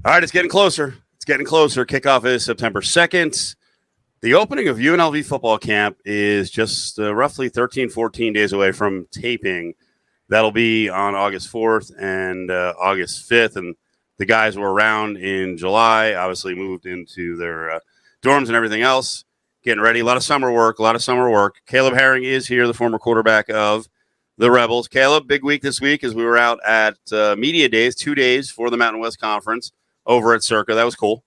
All right, it's getting closer. It's getting closer. Kickoff is September 2nd. The opening of UNLV football camp is just roughly 13, 14 days away from taping. That'll be on August 4th and August 5th. And the guys were around in July, obviously moved into their dorms and everything else, getting ready. A lot of summer work. Caleb Herring is here, the former quarterback of the Rebels. Caleb, big week this week as we were out at Media Days, 2 days for the Mountain West Conference over at Circa. That was cool.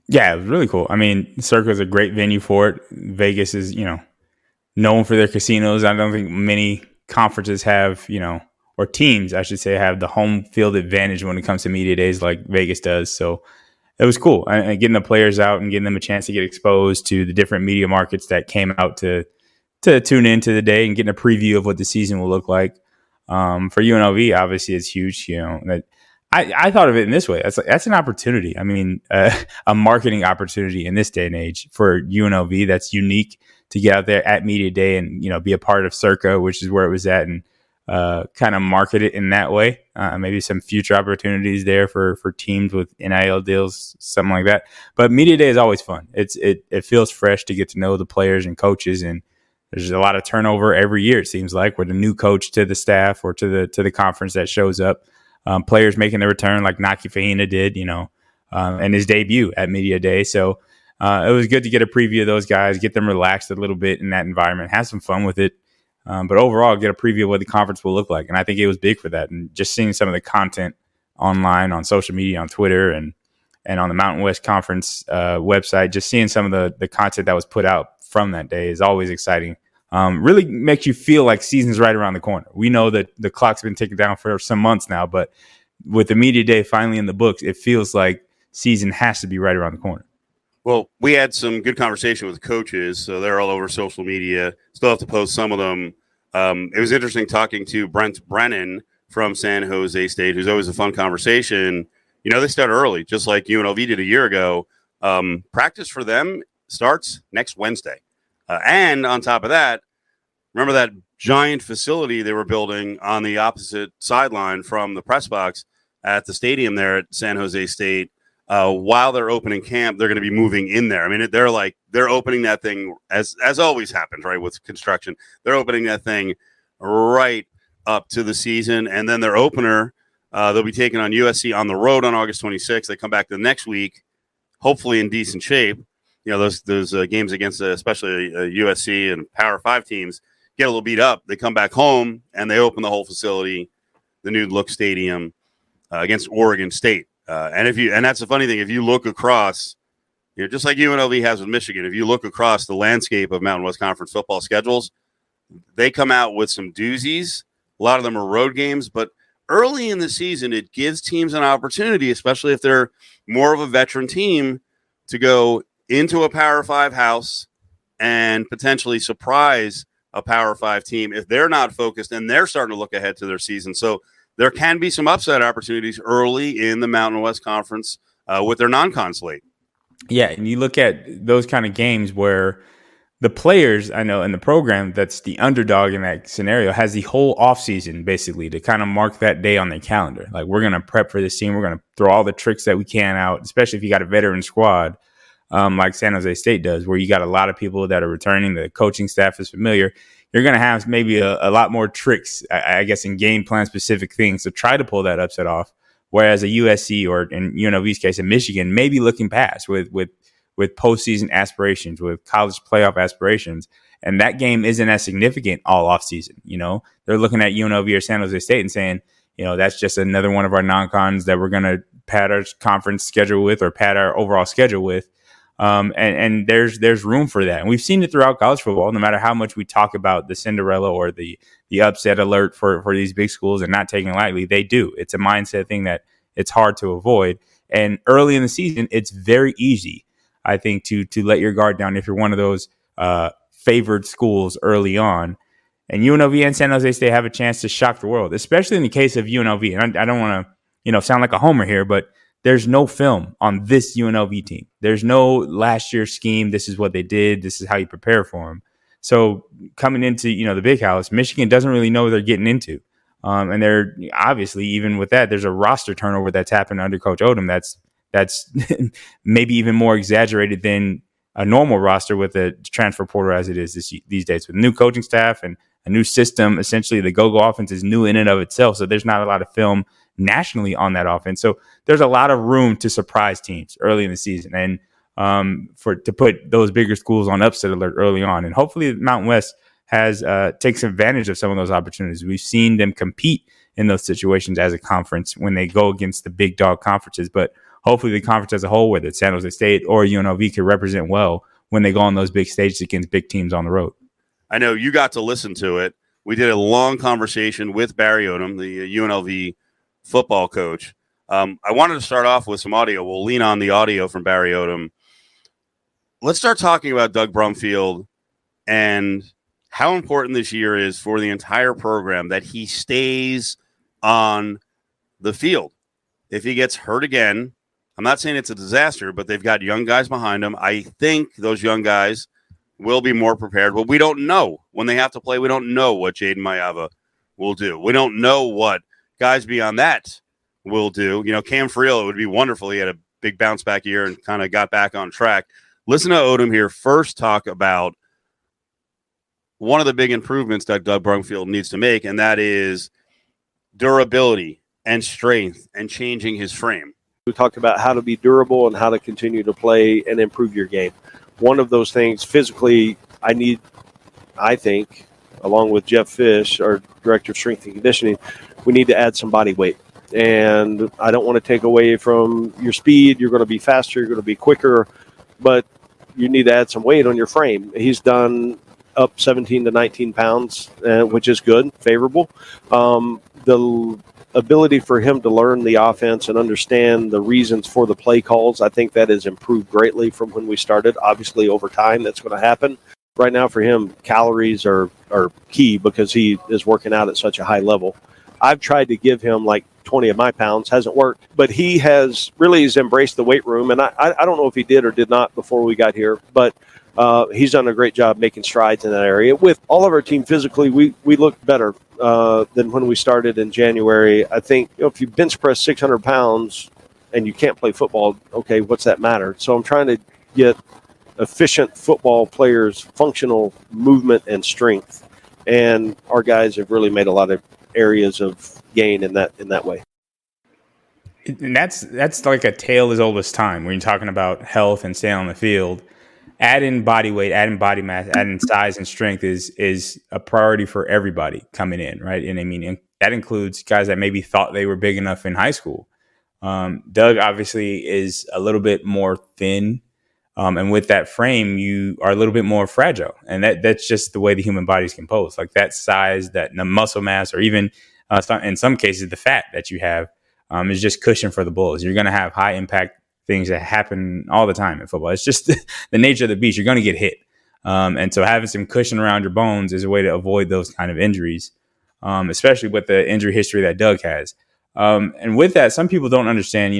Yeah, it was really cool. I mean, Circa is a great venue for it. Vegas is, known for their casinos. I don't think many conferences have, or teams, I should say, have the home field advantage when it comes to media days like Vegas does. So it was cool. And getting the players out and getting them a chance to get exposed to the different media markets that came out to tune into the day and getting a preview of what the season will look like. For UNLV, obviously, it's huge. I thought of it in this way. That's an opportunity. I mean, a marketing opportunity in this day and age for UNLV that's unique to get out there at Media Day and, be a part of Circa, which is where it was at, and kind of market it in that way. Maybe some future opportunities there for teams with NIL deals, something like that. But Media Day is always fun. It feels fresh to get to know the players and coaches, and there's a lot of turnover every year, it seems like, with a new coach to the staff or to the conference that shows up. Players making their return like Naki Fahina did, and his debut at Media Day. So it was good to get a preview of those guys, get them relaxed a little bit in that environment, have some fun with it. But overall, get a preview of what the conference will look like. And I think it was big for that. And just seeing some of the content online, on social media, on Twitter, and on the Mountain West Conference website, just seeing some of the content that was put out from that day is always exciting. Really makes you feel like season's right around the corner. We know that the clock's been ticking down for some months now, but with the Media Day finally in the books, it feels like season has to be right around the corner. Well, we had some good conversation with coaches, so they're all over social media. Still have to post some of them. It was interesting talking to Brent Brennan from San Jose State, who's always a fun conversation. They start early, just like UNLV did a year ago. Practice for them starts next Wednesday. And on top of that, remember that giant facility they were building on the opposite sideline from the press box at the stadium there at San Jose State? While they're opening camp, they're going to be moving in there. I mean, they're opening that thing as always happens, right, with construction. They're opening that thing right up to the season. And then their opener, they'll be taking on USC on the road on August 26th. They come back the next week, hopefully in decent shape. Those games against especially USC and Power 5 teams get a little beat up. They come back home and they open the whole facility, the new look stadium against Oregon State. And that's the funny thing. If you look across, just like UNLV has with Michigan, if you look across the landscape of Mountain West Conference football schedules, they come out with some doozies. A lot of them are road games, but early in the season, it gives teams an opportunity, especially if they're more of a veteran team, to go into a Power 5 house and potentially surprise a Power 5 team if they're not focused and they're starting to look ahead to their season. So there can be some upside opportunities early in the Mountain West Conference with their non-con slate. Yeah, and you look at those kind of games where the players, I know in the program that's the underdog in that scenario, has the whole offseason basically to kind of mark that day on their calendar. Like, we're going to prep for this team. We're going to throw all the tricks that we can out, especially if you got a veteran squad like San Jose State does, where you got a lot of people that are returning. The coaching staff is familiar. You're going to have maybe a lot more tricks, I guess, in game plan specific things to try to pull that upset off. Whereas a USC or in UNLV's case, a Michigan may be looking past with postseason aspirations, with college playoff aspirations. And that game isn't as significant all offseason. They're looking at UNLV or San Jose State and saying, that's just another one of our non-cons that we're going to pad our conference schedule with or pad our overall schedule with. And there's room for that. And we've seen it throughout college football, no matter how much we talk about the Cinderella or the upset alert for these big schools and not taking it lightly. They do. It's a mindset thing that it's hard to avoid. And early in the season, it's very easy, I think, to let your guard down if you're one of those favored schools early on. And UNLV and San Jose State have a chance to shock the world, especially in the case of UNLV. And I don't want to, sound like a homer here, but there's no film on this UNLV team. There's no last year's scheme. This is what they did. This is how you prepare for them. So coming into, the big house, Michigan doesn't really know what they're getting into. And they're obviously, even with that, there's a roster turnover that's happened under Coach Odom that's maybe even more exaggerated than a normal roster with a transfer portal as it is these days, with new coaching staff and a new system. Essentially, the go-go offense is new in and of itself, so there's not a lot of film nationally on that offense. So there's a lot of room to surprise teams early in the season, and to put those bigger schools on upset alert early on. And hopefully Mountain West takes advantage of some of those opportunities. We've seen them compete in those situations as a conference when they go against the big dog conferences, but hopefully the conference as a whole, whether it's San Jose State or UNLV, can represent well when they go on those big stages against big teams on the road. I know you got to listen to it. We did a long conversation with Barry Odom, the UNLV football coach. I wanted to start off with some audio. We'll lean on the audio from Barry Odom. Let's start talking about Doug Brumfield and how important this year is for the entire program that he stays on the field. If he gets hurt again, I'm not saying it's a disaster, but they've got young guys behind him. I think those young guys will be more prepared. But we don't know when they have to play. We don't know what Jaden Mayava will do. We don't know what guys beyond that will do. You know, Cam Friel, it would be wonderful. He had a big bounce back year and kind of got back on track. Listen to Odom here first talk about one of the big improvements that Doug Brumfield needs to make, and that is durability and strength and changing his frame. We talked about how to be durable and how to continue to play and improve your game. One of those things physically, I think, along with Jeff Fish, our director of strength and conditioning, we need to add some body weight. And I don't want to take away from your speed. You're going to be faster. You're going to be quicker. But you need to add some weight on your frame. He's done up 17 to 19 pounds, which is good, favorable. The ability for him to learn the offense and understand the reasons for the play calls, I think that has improved greatly from when we started. Obviously, over time, that's going to happen. Right now, for him, calories are key because he is working out at such a high level. I've tried to give him like 20 of my pounds, hasn't worked, but he's embraced the weight room. And I don't know if he did or did not before we got here, but he's done a great job making strides in that area. With all of our team physically, we look better than when we started in January. I think if you bench press 600 pounds and you can't play football, okay, what's that matter? So I'm trying to get efficient football players, functional movement and strength. And our guys have really made a lot of areas of gain in that way. And that's like a tale as old as time when you're talking about health and staying on the field. Adding body weight, adding body mass, adding size and strength is a priority for everybody coming in, right? And I mean, that includes guys that maybe thought they were big enough in high school. Doug obviously is a little bit more thin, and with that frame, you are a little bit more fragile, and that's just the way the human body is composed. Like that size, that the muscle mass, or even in some cases the fat that you have is just cushion for the bulls. You're going to have high impact things that happen all the time in football. It's just the nature of the beast. You're going to get hit. And so having some cushion around your bones is a way to avoid those kind of injuries, especially with the injury history that Doug has. And with that, some people don't understand,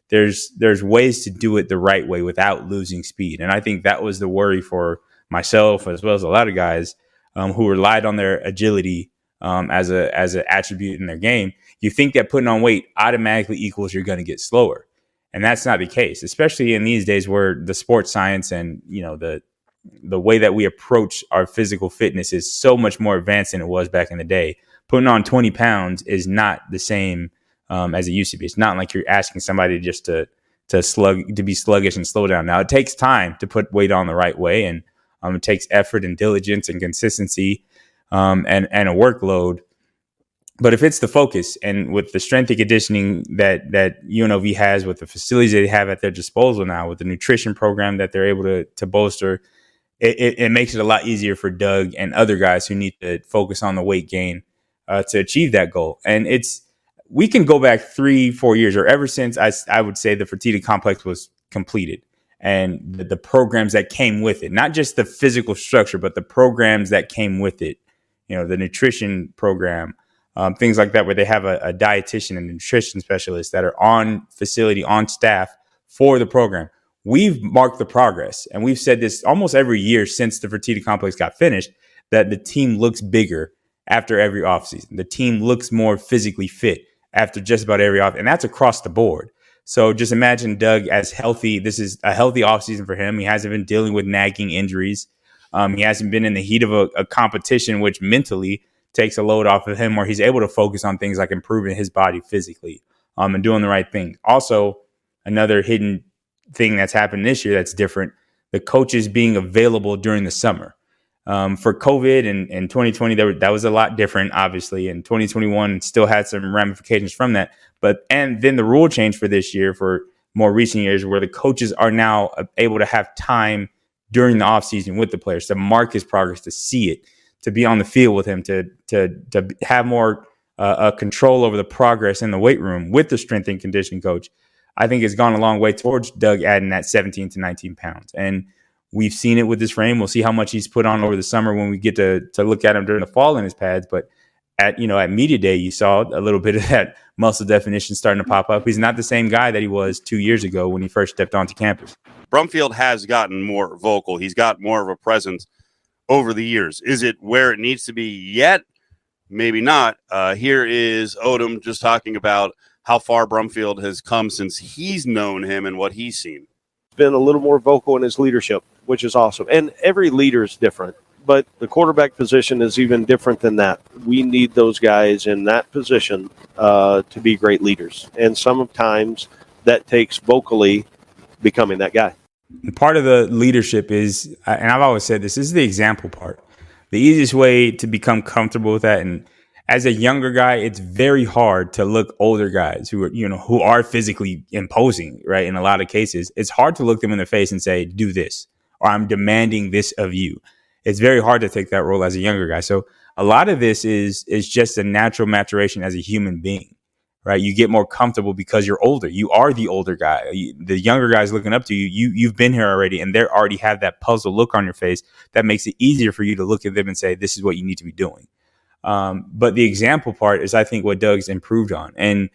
there's ways to do it the right way without losing speed. And I think that was the worry for myself, as well as a lot of guys who relied on their agility as an attribute in their game. You think that putting on weight automatically equals you're going to get slower. And that's not the case, especially in these days where the sports science and, the way that we approach our physical fitness is so much more advanced than it was back in the day. Putting on 20 pounds is not the same as it used to be. It's not like you're asking somebody just to be sluggish and slow down. Now, it takes time to put weight on the right way, and it takes effort and diligence and consistency and a workload. But if it's the focus, and with the strength and conditioning that UNLV has, with the facilities they have at their disposal now, with the nutrition program that they're able to bolster, it makes it a lot easier for Doug and other guys who need to focus on the weight gain to achieve that goal. And we can go back 3-4 years, or ever since I would say the Fertitta complex was completed, and the programs that came with it, not just the physical structure, but the programs that came with it, the nutrition program, things like that, where they have a dietitian and nutrition specialist that are on facility, on staff for the program. We've marked the progress, and we've said this almost every year since the Fertitta complex got finished, that the team looks bigger after every offseason. The team looks more physically fit after just about every off, and that's across the board. So just imagine Doug as healthy. This is a healthy offseason for him. He hasn't been dealing with nagging injuries. He hasn't been in the heat of a competition, which mentally takes a load off of him, where he's able to focus on things like improving his body physically and doing the right thing. Also, another hidden thing that's happened this year that's different, the coaches being available during the summer. For COVID and 2020, that was a lot different, obviously. And 2021 still had some ramifications from that. And then the rule change for this year, for more recent years, where the coaches are now able to have time during the offseason with the players to mark his progress, to see it, to be on the field with him, to have more control over the progress in the weight room with the strength and conditioning coach. I think it's gone a long way towards Doug adding that 17 to 19 pounds. And we've seen it with his frame. We'll see how much he's put on over the summer when we get to look at him during the fall in his pads. But at media day, you saw a little bit of that muscle definition starting to pop up. He's not the same guy that he was 2 years ago when he first stepped onto campus. Brumfield has gotten more vocal. He's got more of a presence over the years. Is it where it needs to be yet? Maybe not. Here is Odom just talking about how far Brumfield has come since he's known him and what he's seen. Been a little more vocal in his leadership, which is awesome. And every leader is different, but the quarterback position is even different than that. We need those guys in that position to be great leaders. And sometimes that takes vocally becoming that guy. And part of the leadership is, and I've always said this is the example part. The easiest way to become comfortable with that, and as a younger guy, it's very hard to look older guys who are physically imposing, right? In a lot of cases, it's hard to look them in the face and say, do this, or I'm demanding this of you. It's very hard to take that role as a younger guy. So a lot of this is just a natural maturation as a human being, right? You get more comfortable because you're older. You are the older guy. The younger guys looking up to you, you've been here already, and they already have that puzzled look on your face that makes it easier for you to look at them and say, this is what you need to be doing. But the example part is, I think, what Doug's improved on. And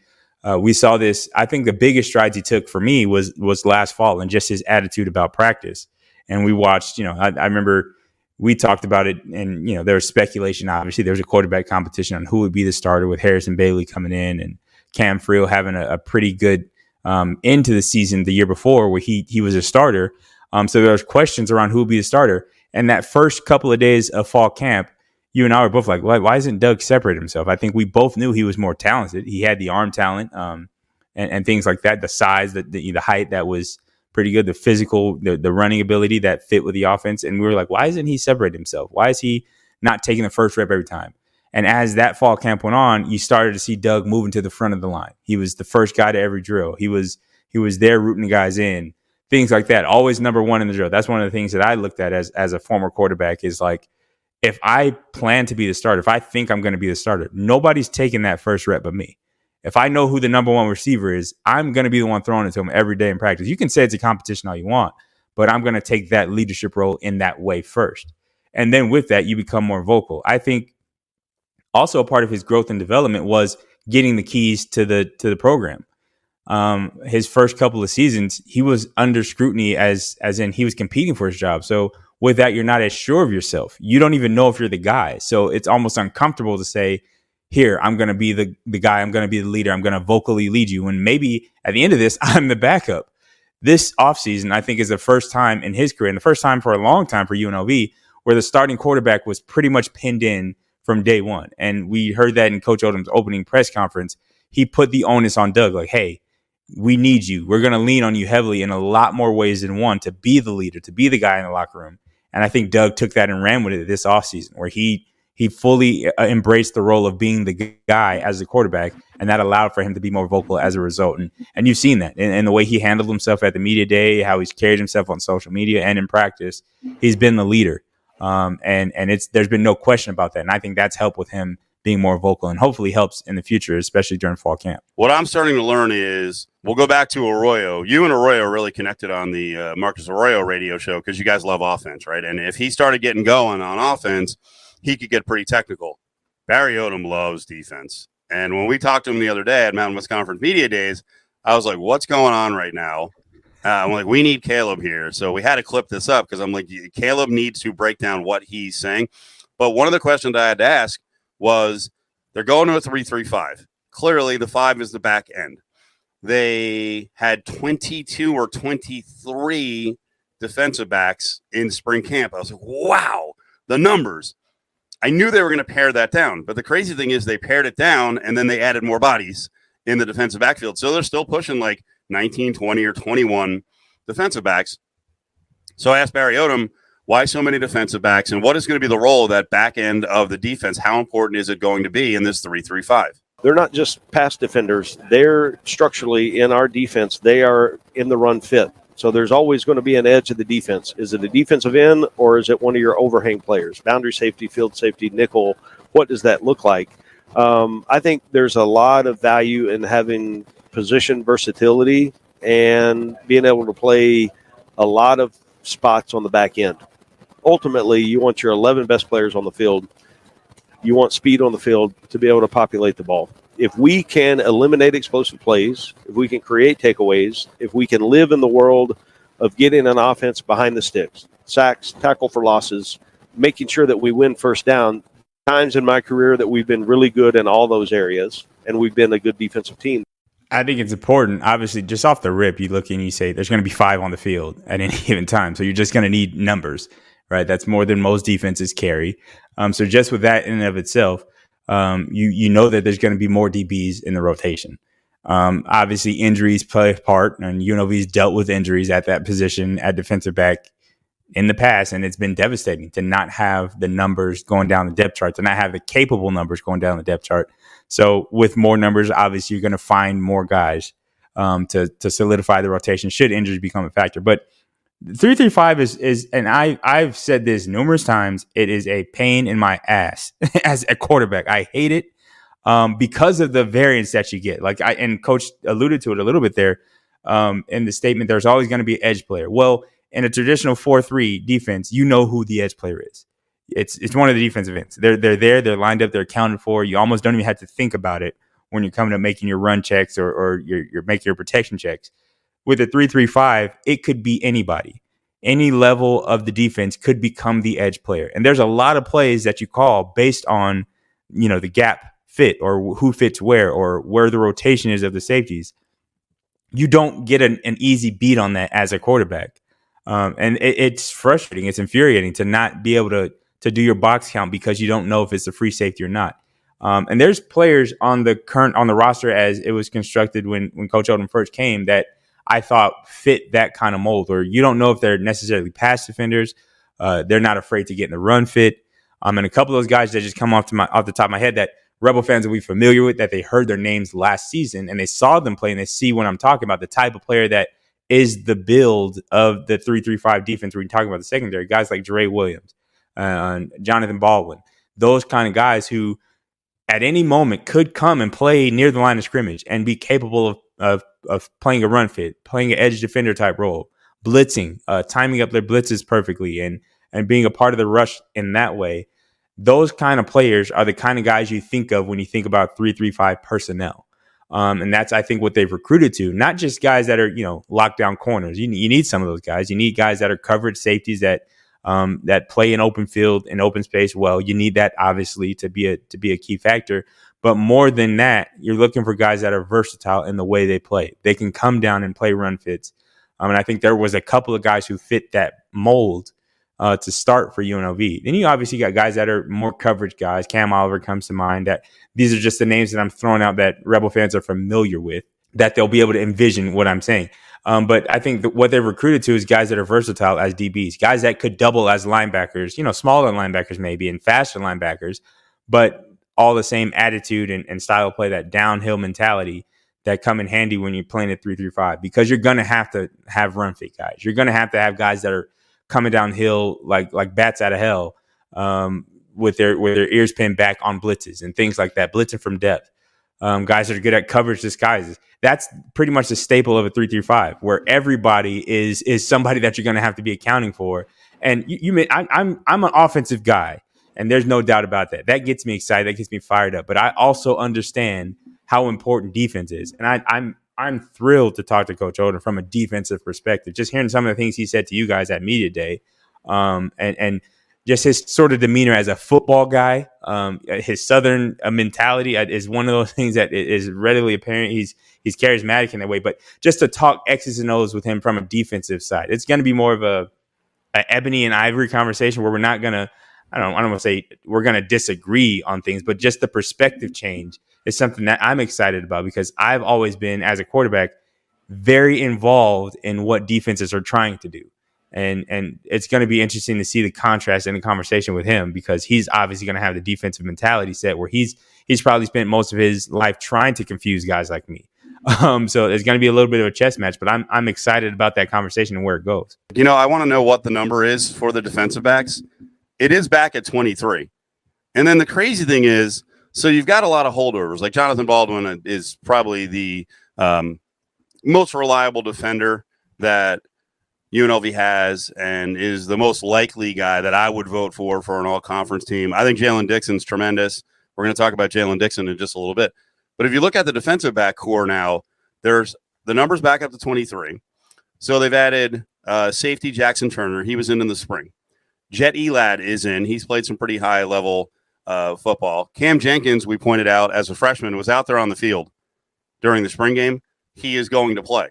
we saw this. I think the biggest strides he took for me was last fall, and just his attitude about practice. And we watched, I remember we talked about it, and, there was speculation. Obviously, there was a quarterback competition on who would be the starter, with Harrison Bailey coming in and Cam Friel having a pretty good end to the season the year before, where he was a starter. So there was questions around who would be the starter. And that first couple of days of fall camp, you and I were both like, why isn't Doug separate himself? I think we both knew he was more talented. He had the arm talent and things like that, the size, the height that was pretty good, the physical, the running ability that fit with the offense. And we were like, why isn't he separating himself? Why is he not taking the first rep every time? And as that fall camp went on, you started to see Doug moving to the front of the line. He was the first guy to every drill. He was there rooting the guys in, things like that. Always number one in the drill. That's one of the things that I looked at as a former quarterback, is like, if I plan to be the starter, if I think I'm going to be the starter, nobody's taking that first rep but me. If I know who the number one receiver is, I'm going to be the one throwing it to him every day in practice. You can say it's a competition all you want, but I'm going to take that leadership role in that way first. And then with that, you become more vocal. I think also a part of his growth and development was getting the keys to the program. His first couple of seasons, he was under scrutiny as in he was competing for his job. So with that, you're not as sure of yourself. You don't even know if you're the guy. So it's almost uncomfortable to say, here, I'm going to be the guy. I'm going to be the leader. I'm going to vocally lead you. And maybe at the end of this, I'm the backup. This offseason, I think, is the first time in his career, and the first time for a long time for UNLV, where the starting quarterback was pretty much pinned in from day one. And we heard that in Coach Odom's opening press conference. He put the onus on Doug, like, hey, we need you. We're going to lean on you heavily in a lot more ways than one to be the leader, to be the guy in the locker room. And I think Doug took that and ran with it this offseason, where he fully embraced the role of being the guy as the quarterback, and that allowed for him to be more vocal as a result. And you've seen that in the way he handled himself at the media day, how he's carried himself on social media and in practice. He's been the leader, and there's been no question about that. And I think that's helped with him being more vocal, and hopefully helps in the future, especially during fall camp. What I'm starting to learn is, we'll go back to Arroyo. You and Arroyo really connected on the Marcus Arroyo radio show because you guys love offense, right? And if he started getting going on offense, he could get pretty technical. Barry Odom loves defense. And when we talked to him the other day at Mountain West Conference Media Days, I was like, what's going on right now? I'm like, we need Caleb here. So we had to clip this up because I'm like, Caleb needs to break down what he's saying. But one of the questions I had to ask was, they're going to a 3-3-5. Clearly, the 5 is the back end. they had 22 or 23 defensive backs in spring camp. I was like, wow, the numbers. I knew they were going to pare that down. But the crazy thing is they pared it down and then they added more bodies in the defensive backfield. So they're still pushing like 19, 20, or 21 defensive backs. So I asked Barry Odom, why so many defensive backs, and what is going to be the role of that back end of the defense? How important is it going to be in this 3-3-5? They're not just pass defenders. They're structurally in our defense. They are in the run fit. So there's always going to be an edge of the defense. Is it a defensive end or is it one of your overhang players? Boundary safety, field safety, nickel. What does that look like? I think there's a lot of value in having position versatility and being able to play a lot of spots on the back end. Ultimately, you want your 11 best players on the field. You want speed on the field to be able to populate the ball. If we can eliminate explosive plays, if we can create takeaways, if we can live in the world of getting an offense behind the sticks, sacks, tackle for losses, making sure that we win first down, times in my career that we've been really good in all those areas, and we've been a good defensive team. I think it's important. Obviously, just off the rip, you look and you say there's going to be 5 on the field at any given time. So you're just going to need numbers, right? That's more than most defenses carry. So just with that in and of itself, you know that there's going to be more DBs in the rotation. Obviously, injuries play a part, and UNLV's dealt with injuries at that position at defensive back in the past, and it's been devastating to not have the numbers going down the depth chart, to not have the capable numbers going down the depth chart. So with more numbers, obviously, you're going to find more guys to solidify the rotation should injuries become a factor. But 3-3-5 is, and I've said this numerous times, it is a pain in my ass as a quarterback. I hate it because of the variance that you get. And Coach alluded to it a little bit there in the statement. There's always going to be an edge player. Well, in a traditional 4-3 defense, you know who the edge player is. It's one of the defensive ends. They're there. They're lined up. They're accounted for. You almost don't even have to think about it when you're coming up making your run checks or you're making your protection checks. With a 3-3-5, it could be anybody. Any level of the defense could become the edge player. And there's a lot of plays that you call based on, the gap fit or who fits where or where the rotation is of the safeties. You don't get an easy beat on that as a quarterback. And it's frustrating. It's infuriating to not be able to do your box count because you don't know if it's a free safety or not. And there's players on the roster as it was constructed when Coach Odom first came that I thought fit that kind of mold, or you don't know if they're necessarily pass defenders. They're not afraid to get in the run fit. And a couple of those guys that just come off the top of my head that Rebel fans will be familiar with, that they heard their names last season and they saw them play and they see what I'm talking about, the type of player that is the build of the 3-3-5 defense. We're talking about the secondary, guys like Dre Williams, Jonathan Baldwin, those kind of guys who at any moment could come and play near the line of scrimmage and be capable of playing a run fit, playing an edge defender type role, blitzing, timing up their blitzes perfectly and being a part of the rush in that way. Those kind of players are the kind of guys you think of when you think about 3-3-5 personnel. And that's, I think, what they've recruited to, not just guys that are, lockdown corners. You need some of those guys. You need guys that are coverage safeties that play in open field and open space well. You need that, obviously, to be a key factor. But more than that, you're looking for guys that are versatile in the way they play. They can come down and play run fits. And I think there was a couple of guys who fit that mold to start for UNLV. Then you obviously got guys that are more coverage guys. Cam Oliver comes to mind. That these are just the names that I'm throwing out that Rebel fans are familiar with, that they'll be able to envision what I'm saying. But I think that what they're recruited to is guys that are versatile as DBs, guys that could double as linebackers, smaller linebackers maybe and faster linebackers, but all the same attitude and style of play, that downhill mentality that come in handy when you're playing at 3-3-5, because you're going to have run fit guys. You're going to have guys that are coming downhill like bats out of hell with their ears pinned back on blitzes and things like that, blitzing from depth. Guys that are good at coverage disguises. That's pretty much the staple of a 3-3-5, where everybody is somebody that you're going to have to be accounting for. And I'm an offensive guy, and there's no doubt about that. That gets me excited. That gets me fired up. But I also understand how important defense is, and I'm thrilled to talk to Coach Odom from a defensive perspective. Just hearing some of the things he said to you guys at media day, and just his sort of demeanor as a football guy, his Southern mentality is one of those things that is readily apparent. He's charismatic in that way, but just to talk X's and O's with him from a defensive side, it's going to be more of a ebony and ivory conversation where we're not going to, I don't want to say we're going to disagree on things, but just the perspective change is something that I'm excited about, because I've always been, as a quarterback, very involved in what defenses are trying to do. And it's going to be interesting to see the contrast in the conversation with him, because he's obviously going to have the defensive mentality set where he's probably spent most of his life trying to confuse guys like me. So it's going to be a little bit of a chess match, but I'm excited about that conversation and where it goes. I want to know what the number is for the defensive backs. It is back at 23. And then the crazy thing is, so you've got a lot of holdovers. Like Jonathan Baldwin is probably the most reliable defender that UNLV has, and is the most likely guy that I would vote for an all-conference team. I think Jalen Dixon's tremendous. We're going to talk about Jalen Dixon in just a little bit. But if you look at the defensive back core now, there's the numbers back up to 23. So they've added safety Jackson Turner. He was in the spring. Jet Elad is in. He's played some pretty high-level football. Cam Jenkins, we pointed out, as a freshman, was out there on the field during the spring game. He is going to play.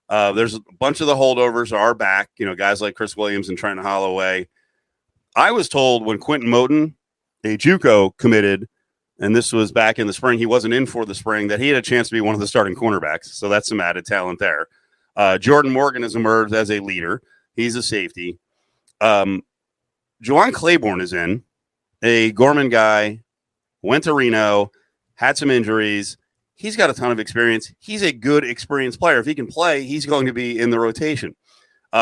There's a bunch of the holdovers are back, guys like Chris Williams and Trenton Holloway. I was told when Quentin Moten, a JUCO, committed, and this was back in the spring, he wasn't in for the spring, that he had a chance to be one of the starting cornerbacks. So that's some added talent there. Jordan Morgan has emerged as a leader. He's a safety. Juwan Claiborne is in, a Gorman guy, went to Reno, had some injuries. He's got a ton of experience. He's a good, experienced player. If he can play, he's going to be in the rotation.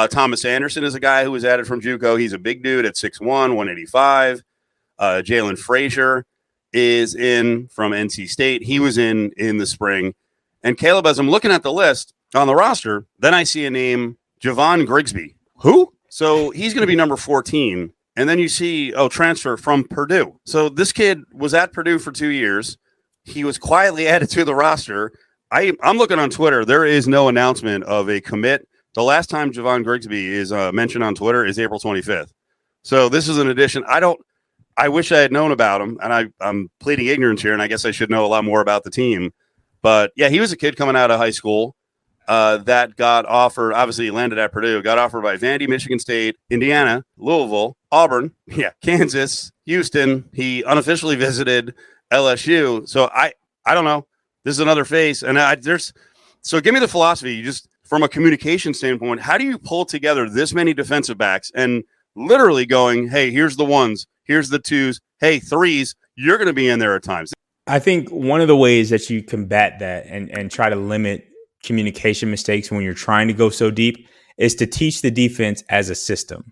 Thomas Anderson is a guy who was added from JUCO. He's a big dude at 6'1", 185. Jalen Frazier is in from NC State. He was in the spring. And Caleb, as I'm looking at the list on the roster, then I see a name, Javon Grigsby. Who? So he's going to be number 14. And then you see, transfer from Purdue. So this kid was at Purdue for 2 years. He was quietly added to the roster. I'm looking on Twitter. There is no announcement of a commit. The last time Javon Grigsby is mentioned on Twitter is April 25th. So this is an addition. I wish I had known about him, and I'm pleading ignorance here, and I guess I should know a lot more about the team. But, yeah, he was a kid coming out of high school that got offered. Obviously, he landed at Purdue. Got offered by Vandy, Michigan State, Indiana, Louisville, Auburn, Kansas, Houston. He unofficially visited LSU. So I don't know. This is another face. And so give me the philosophy. You just, from a communication standpoint, how do you pull together this many defensive backs and literally going, hey, here's the ones, here's the twos, hey, threes, you're going to be in there at times. I think one of the ways that you combat that and try to limit communication mistakes when you're trying to go so deep is to teach the defense as a system,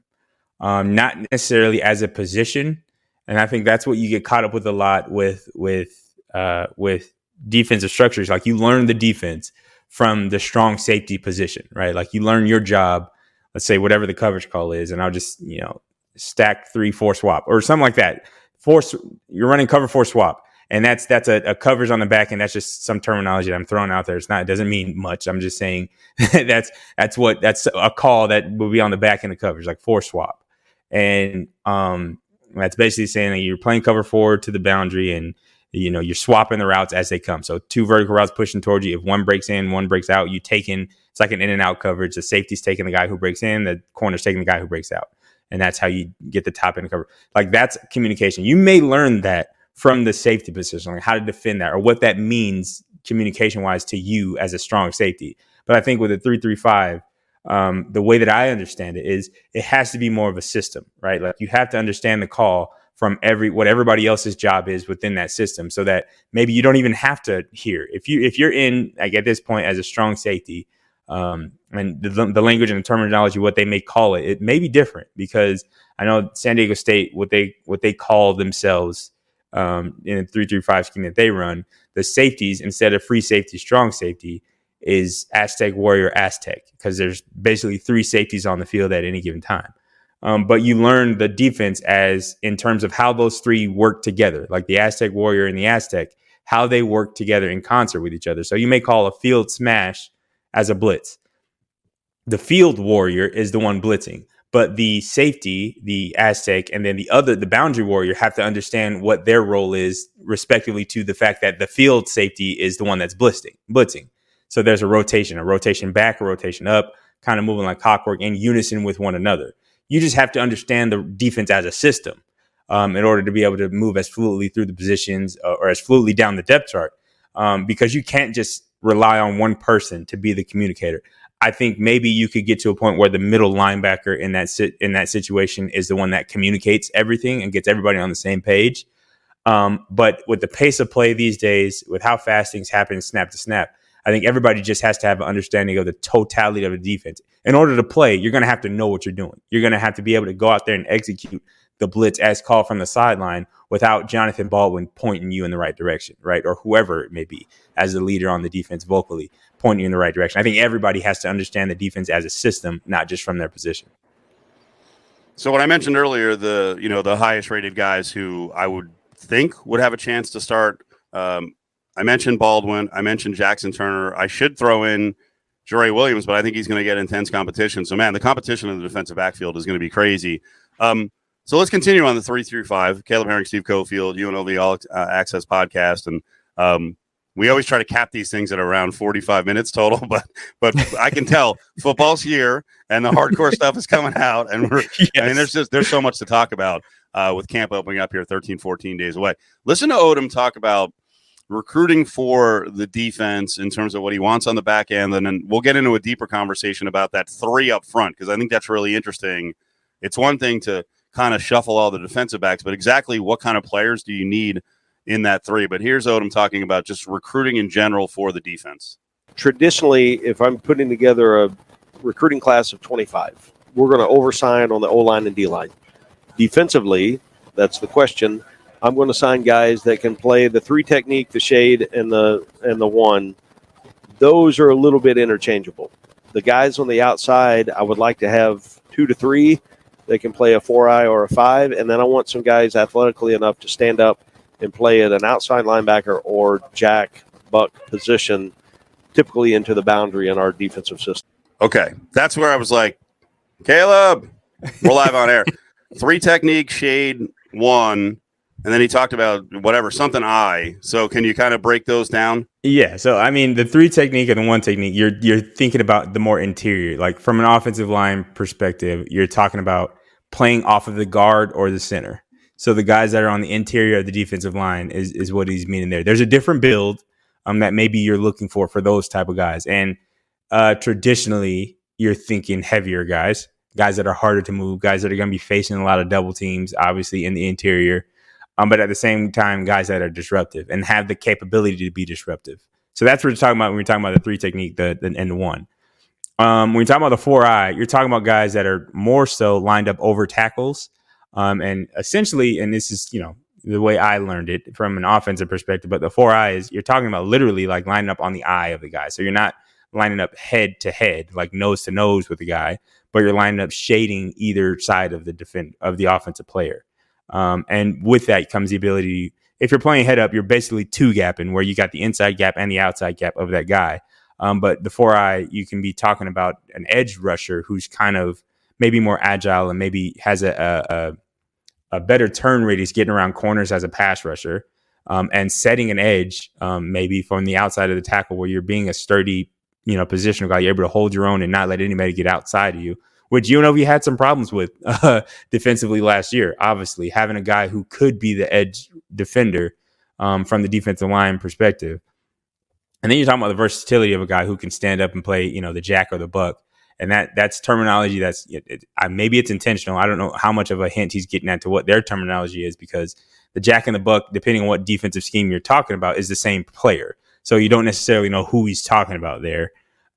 not necessarily as a position. And I think that's what you get caught up with a lot with defensive structures. Like, you learn the defense from the strong safety position, right? Like, you learn your job, let's say whatever the coverage call is, and I'll just, stack 3-4 swap or something like that. You're running cover 4 swap. And that's a coverage on the back, and that's just some terminology that I'm throwing out there. It doesn't mean much. I'm just saying that's a call that will be on the back end of coverage, like 4 swap. And that's basically saying that you're playing cover 4 to the boundary, and you're swapping the routes as they come. So 2 vertical routes pushing towards you. If one breaks in, one breaks out, it's like an in and out coverage. The safety's taking the guy who breaks in, the corner's taking the guy who breaks out. And that's how you get the top end of cover. Like, that's communication. You may learn that from the safety position, like how to defend that or what that means communication wise to you as a strong safety. But I think with a 3-3-5, the way that I understand it is it has to be more of a system, right? Like, you have to understand the call from what everybody else's job is within that system, so that maybe you don't even have to hear. If you're in, like, at this point as a strong safety, and the language and the terminology, what they may call it may be different, because I know San Diego State, what they call themselves in a 3-3-5 scheme that they run, the safeties, instead of free safety, strong safety, is Aztec, Warrior, Aztec, because there's basically 3 safeties on the field at any given time. But you learn the defense as in terms of how those 3 work together, like the Aztec, Warrior, and the Aztec, how they work together in concert with each other. So you may call a field smash as a blitz. The field warrior is the one blitzing, But the safety, the Aztec, and then the boundary warrior have to understand what their role is, respectively to the fact that the field safety is the one that's blitzing. So there's a rotation back, a rotation up, kind of moving like clockwork in unison with one another. You just have to understand the defense as a system in order to be able to move as fluidly through the positions or as fluidly down the depth chart, because you can't just rely on one person to be the communicator. I think maybe you could get to a point where the middle linebacker in that situation is the one that communicates everything and gets everybody on the same page. But with the pace of play these days, with how fast things happen snap to snap, I think everybody just has to have an understanding of the totality of the defense. In order to play, you're going to have to know what you're doing. You're going to have to be able to go out there and execute the blitz as called from the sideline without Jonathan Baldwin pointing you in the right direction, right? Or whoever it may be as the leader on the defense vocally pointing you in the right direction. I think everybody has to understand the defense as a system, not just from their position. So when I mentioned earlier, the highest rated guys who I would think would have a chance to start, I mentioned Baldwin. I mentioned Jackson Turner. I should throw in Jere Williams, but I think he's going to get intense competition. So, man, the competition in the defensive backfield is going to be crazy. So let's continue on the 3 through 5. Caleb Herring, Steve Cofield, UNLV All Access podcast. And we always try to cap these things at around 45 minutes total, but I can tell football's here and the hardcore stuff is coming out. And there's so much to talk about with camp opening up here 13, 14 days away. Listen to Odom talk about recruiting for the defense in terms of what he wants on the back end. And then we'll get into a deeper conversation about that 3 up front, because I think that's really interesting. It's one thing to kind of shuffle all the defensive backs, but exactly what kind of players do you need in that 3? But here's Odom talking about just recruiting in general for the defense. Traditionally, if I'm putting together a recruiting class of 25, we're going to oversign on the O-line and D-line. Defensively, that's the question. I'm going to sign guys that can play the 3 technique, the shade, and the 1. Those are a little bit interchangeable. The guys on the outside, I would like to have 2 to 3. They can play a 4-eye or a 5, and then I want some guys athletically enough to stand up and play at an outside linebacker or jack buck position, typically into the boundary in our defensive system. Okay, that's where I was like, Caleb, we're live on air. 3 technique, shade, 1. And then he talked about something eye. So can you kind of break those down? Yeah. So, I mean, the 3 technique and the 1 technique, you're thinking about the more interior. Like from an offensive line perspective, you're talking about playing off of the guard or the center. So the guys that are on the interior of the defensive line is what he's meaning there. There's a different build that maybe you're looking for those type of guys. And traditionally, you're thinking heavier guys that are harder to move, guys that are going to be facing a lot of double teams, obviously in the interior. But at the same time, guys that are disruptive and have the capability to be disruptive. So that's what we're talking about when we're talking about the 3 technique and the 1. When you're talking about the 4-eye, you're talking about guys that are more so lined up over tackles. And essentially, and this is, the way I learned it from an offensive perspective, but the 4-eye is you're talking about literally like lining up on the eye of the guy. So you're not lining up head to head, like nose to nose with the guy, but you're lining up shading either side of the offensive player. And with that comes the ability, if you're playing head up, you're basically 2-gapping where you got the inside gap and the outside gap of that guy. But the 4-eye, you can be talking about an edge rusher who's kind of maybe more agile and maybe has a better turn radius getting around corners as a pass rusher, and setting an edge maybe from the outside of the tackle where you're being a sturdy, positional guy. You're able to hold your own and not let anybody get outside of you, which UNLV had some problems with defensively last year. Obviously, having a guy who could be the edge defender from the defensive line perspective. And then you're talking about the versatility of a guy who can stand up and play, the jack or the buck. And that's terminology maybe it's intentional. I don't know how much of a hint he's getting at to what their terminology is, because the jack and the buck, depending on what defensive scheme you're talking about, is the same player. So you don't necessarily know who he's talking about there.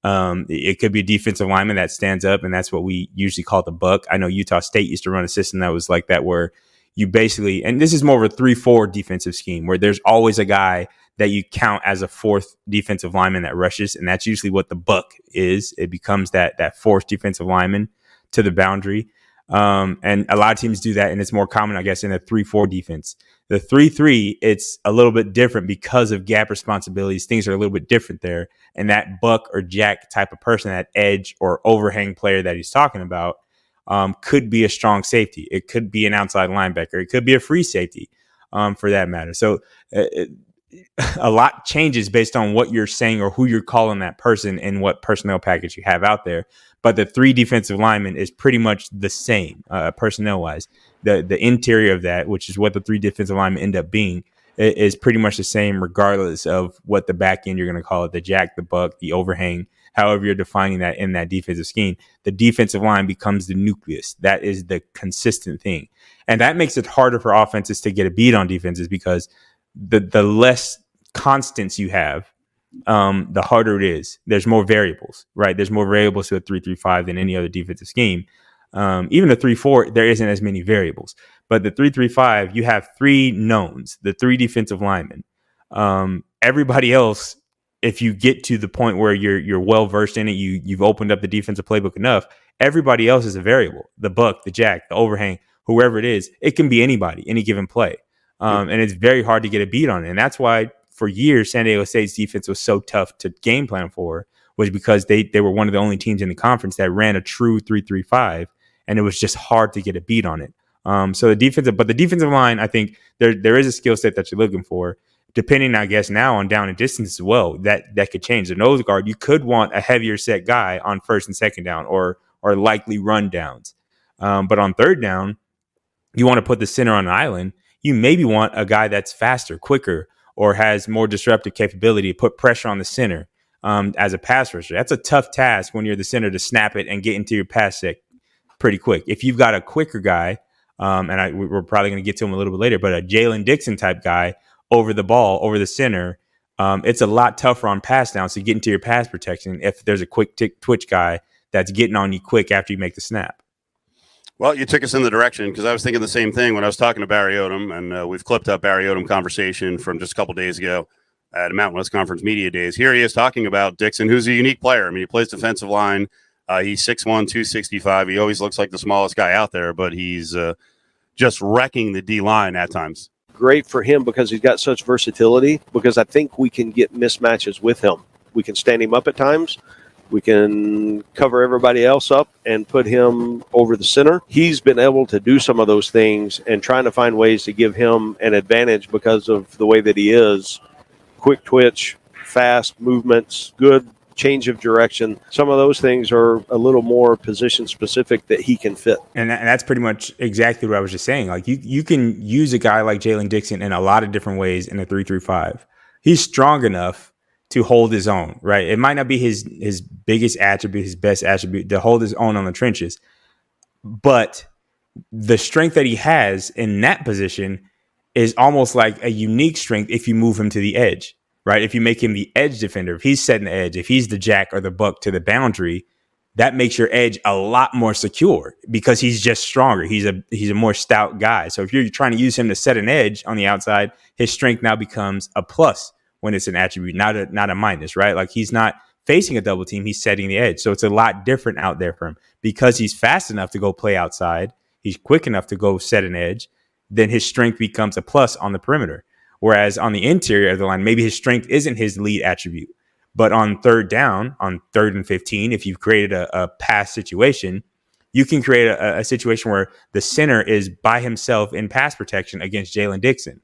It could be a defensive lineman that stands up, and that's what we usually call the buck. I know Utah State used to run a system that was like that, where you basically, and this is more of a 3-4 defensive scheme, where there's always a guy that you count as a 4th defensive lineman that rushes, and that's usually what the buck is. It becomes that 4th defensive lineman to the boundary. And a lot of teams do that, and it's more common, I guess, in a 3-4 defense. The 3-3, it's a little bit different because of gap responsibilities. Things are a little bit different there. And that buck or jack type of person, that edge or overhang player that he's talking about, could be a strong safety. It could be an outside linebacker. It could be a free safety, for that matter. So a lot changes based on what you're saying or who you're calling that person and what personnel package you have out there. But the 3 defensive linemen is pretty much the same, personnel wise. The interior of that, which is what the 3 defensive linemen end up being, is pretty much the same regardless of what the back end you're going to call it, the jack, the buck, the overhang, however you're defining that in that defensive scheme. The defensive line becomes the nucleus. That is the consistent thing. And that makes it harder for offenses to get a beat on defenses, because the less constants you have, the harder it is. There's more variables, right? There's more variables to a 3-3-5 than any other defensive scheme. Even a 3-4, there isn't as many variables. But the 3-3-5, you have 3 knowns, the 3 defensive linemen. Everybody else, if you get to the point where you're well versed in it, you've opened up the defensive playbook enough, everybody else is a variable. The buck, the jack, the overhang, whoever it is, it can be anybody, any given play. And it's very hard to get a beat on it. And that's why for years, San Diego State's defense was so tough to game plan for, was because they were one of the only teams in the conference that ran a true 3-3-5, and it was just hard to get a beat on it. So the defensive line, I think there is a skill set that you're looking for, depending, I guess, now on down and distance as well. That could change. The nose guard, you could want a heavier set guy on first and second down, or likely run downs. But on third down, you want to put the center on an island. You maybe want a guy that's faster, quicker, or has more disruptive capability to put pressure on the center as a pass rusher. That's a tough task when you're the center, to snap it and get into your pass set pretty quick. If you've got a quicker guy, we're probably going to get to him a little bit later, but a Jalen Dixon type guy over the ball, over the center, it's a lot tougher on pass downs to get into your pass protection if there's a quick twitch guy that's getting on you quick after you make the snap. Well, you took us in the direction, because I was thinking the same thing when I was talking to Barry Odom, and we've clipped up Barry Odom conversation from just a couple days ago at Mountain West Conference Media Days. Here he is talking about Dixon, who's a unique player. I mean, he plays defensive line. He's 6'1", 265. He always looks like the smallest guy out there, but he's just wrecking the D-line at times. Great for him because he's got such versatility, because I think we can get mismatches with him. We can stand him up at times. We can cover everybody else up and put him over the center. He's been able to do some of those things and trying to find ways to give him an advantage because of the way that he is. Quick twitch, fast movements, good change of direction. Some of those things are a little more position specific that he can fit. And that's pretty much exactly what I was just saying. Like you can use a guy like Jalen Dixon in a lot of different ways in a 3-3-5. He's strong enough to hold his own, right? It might not be his biggest attribute, his best attribute, to hold his own on the trenches. But the strength that he has in that position is almost like a unique strength if you move him to the edge, right? If you make him the edge defender, if he's setting the edge, if he's the jack or the buck to the boundary, that makes your edge a lot more secure because he's just stronger. He's a more stout guy. So if you're trying to use him to set an edge on the outside, his strength now becomes a plus when it's an attribute, not a minus, right? Like he's not facing a double team, he's setting the edge. So it's a lot different out there for him because he's fast enough to go play outside. He's quick enough to go set an edge. Then his strength becomes a plus on the perimeter. Whereas on the interior of the line, maybe his strength isn't his lead attribute. But on third down, on 3rd and 15, if you've created a pass situation, you can create a situation where the center is by himself in pass protection against Jalen Dixon.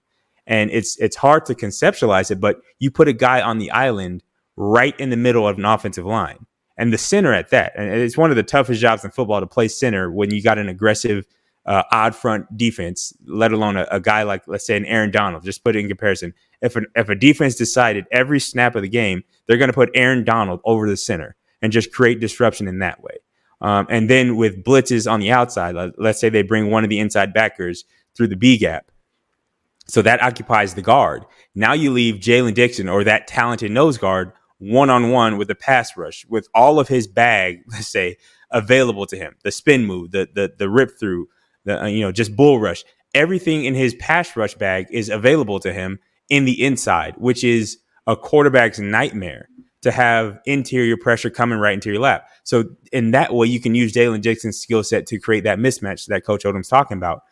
And it's hard to conceptualize it, but you put a guy on the island right in the middle of an offensive line. And the center at that. And it's one of the toughest jobs in football to play center when you got an aggressive odd front defense, let alone a guy like, let's say, an Aaron Donald. Just put it in comparison. If a defense decided every snap of the game, they're going to put Aaron Donald over the center and just create disruption in that way. And then with blitzes on the outside, let's say they bring one of the inside backers through the B gap. So that occupies the guard. Now you leave Jalen Dixon or that talented nose guard one-on-one with a pass rush with all of his bag, let's say, available to him. The spin move, the rip through, just bull rush. Everything in his pass rush bag is available to him in the inside, which is a quarterback's nightmare to have interior pressure coming right into your lap. So in that way, you can use Jalen Dixon's skill set to create that mismatch that Coach Odom's talking about.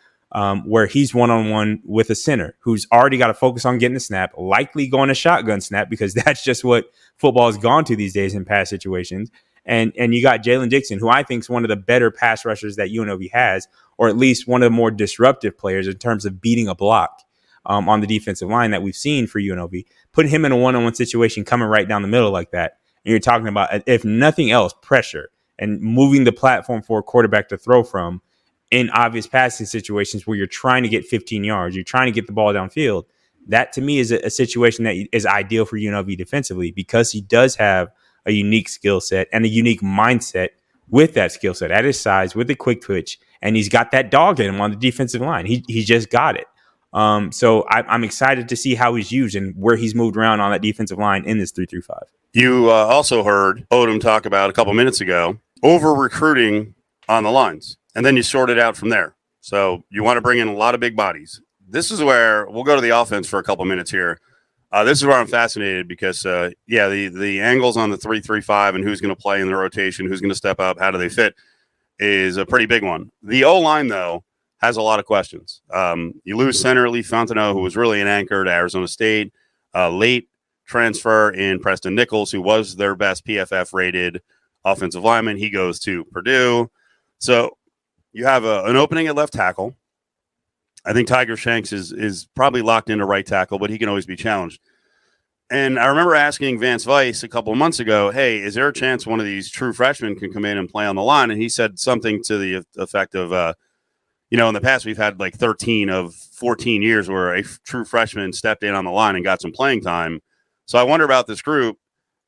Where he's one-on-one with a center who's already got to focus on getting the snap, likely going to shotgun snap because that's just what football has gone to these days in pass situations. And you got Jalen Dixon, who I think is one of the better pass rushers that UNLV has, or at least one of the more disruptive players in terms of beating a block on the defensive line that we've seen for UNLV. Putting him in a one-on-one situation, coming right down the middle like that, and you're talking about, if nothing else, pressure and moving the platform for a quarterback to throw from in obvious passing situations where you're trying to get 15 yards, you're trying to get the ball downfield. That to me is a situation that is ideal for UNLV defensively, because he does have a unique skill set and a unique mindset with that skill set at his size, with the quick twitch, and he's got that dog in him on the defensive line. He just got it. So I'm excited to see how he's used and where he's moved around on that defensive line in this 3-3-5. You also heard Odom talk about a couple minutes ago over recruiting on the lines, and then you sort it out from there. So you want to bring in a lot of big bodies. This is where we'll go to the offense for a couple minutes here. This is where I'm fascinated because, the angles on the 3-3-5 and who's going to play in the rotation, who's going to step up, how do they fit, is a pretty big one. The O-line, though, has a lot of questions. You lose center Lee Fontenot, who was really an anchor to Arizona State, late transfer in Preston Nichols, who was their best PFF-rated offensive lineman. He goes to Purdue. So you have an opening at left tackle. I think Tiger Shanks is probably locked into right tackle, but he can always be challenged. And I remember asking Vance Weiss a couple of months ago, hey, is there a chance one of these true freshmen can come in and play on the line? And he said something to the effect of, in the past we've had like 13 of 14 years where a true freshman stepped in on the line and got some playing time. So I wonder about this group.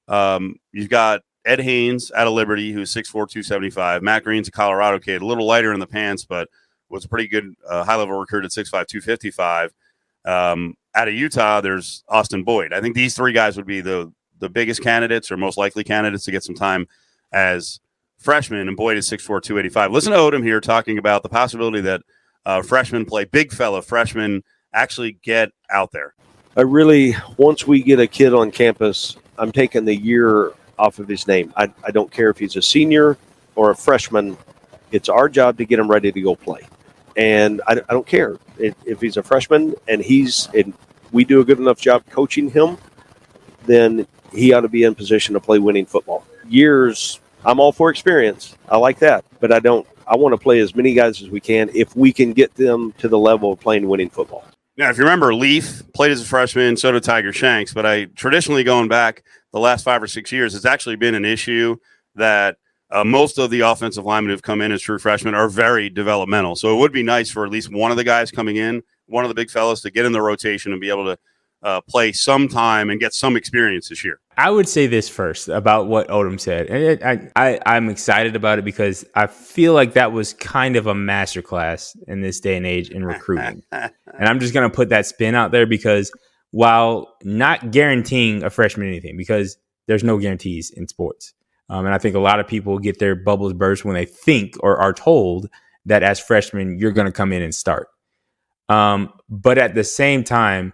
You've got Ed Haynes out of Liberty, who's 6'4", 275. Matt Green's a Colorado kid, a little lighter in the pants, but was a pretty good high-level recruit at 6'5", 255. Out of Utah, there's Austin Boyd. I think these three guys would be the biggest candidates or most likely candidates to get some time as freshmen, and Boyd is 6'4", 285. Listen to Odom here talking about the possibility that freshmen play, big fella freshmen actually get out there. Once we get a kid on campus, I'm taking the year off of his name. I don't care if he's a senior or a freshman. It's our job to get him ready to go play. And I don't care if he's a freshman and we do a good enough job coaching him, then he ought to be in position to play winning football. I'm all for experience. I like that, but I want to play as many guys as we can if we can get them to the level of playing winning football. Now, if you remember, Leaf played as a freshman, so did Tiger Shanks, but traditionally going back the last 5 or 6 years, it's actually been an issue that most of the offensive linemen who've come in as true freshmen are very developmental. So it would be nice for at least one of the guys coming in, one of the big fellas, to get in the rotation and be able to play some time and get some experience this year. I would say this first about what Odom said. And I'm excited about it because I feel like that was kind of a masterclass in this day and age in recruiting. And I'm just going to put that spin out there because while not guaranteeing a freshman anything, because there's no guarantees in sports. And I think a lot of people get their bubbles burst when they think or are told that as freshmen, you're going to come in and start. But at the same time,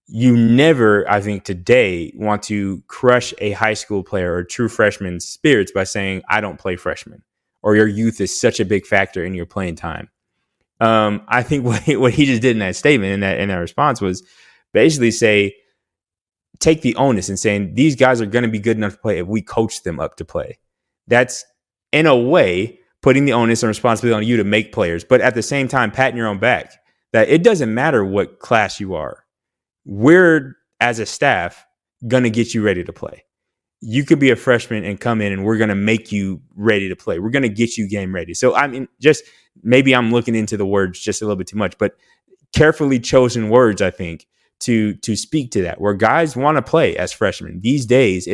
you never, I think today, want to crush a high school player or true freshman's spirits by saying, I don't play freshman, or your youth is such a big factor in your playing time. I think what he just did in that statement, in that response, was basically say, take the onus and saying these guys are going to be good enough to play if we coach them up to play. That's, in a way, putting the onus and responsibility on you to make players, but at the same time, patting your own back, that it doesn't matter what class you are. We're, as a staff, going to get you ready to play. You could be a freshman and come in and we're going to make you ready to play. We're going to get you game ready. So, I mean, just maybe I'm looking into the words just a little bit too much, but carefully chosen words, I think, to speak to that, where guys want to play as freshmen. These days,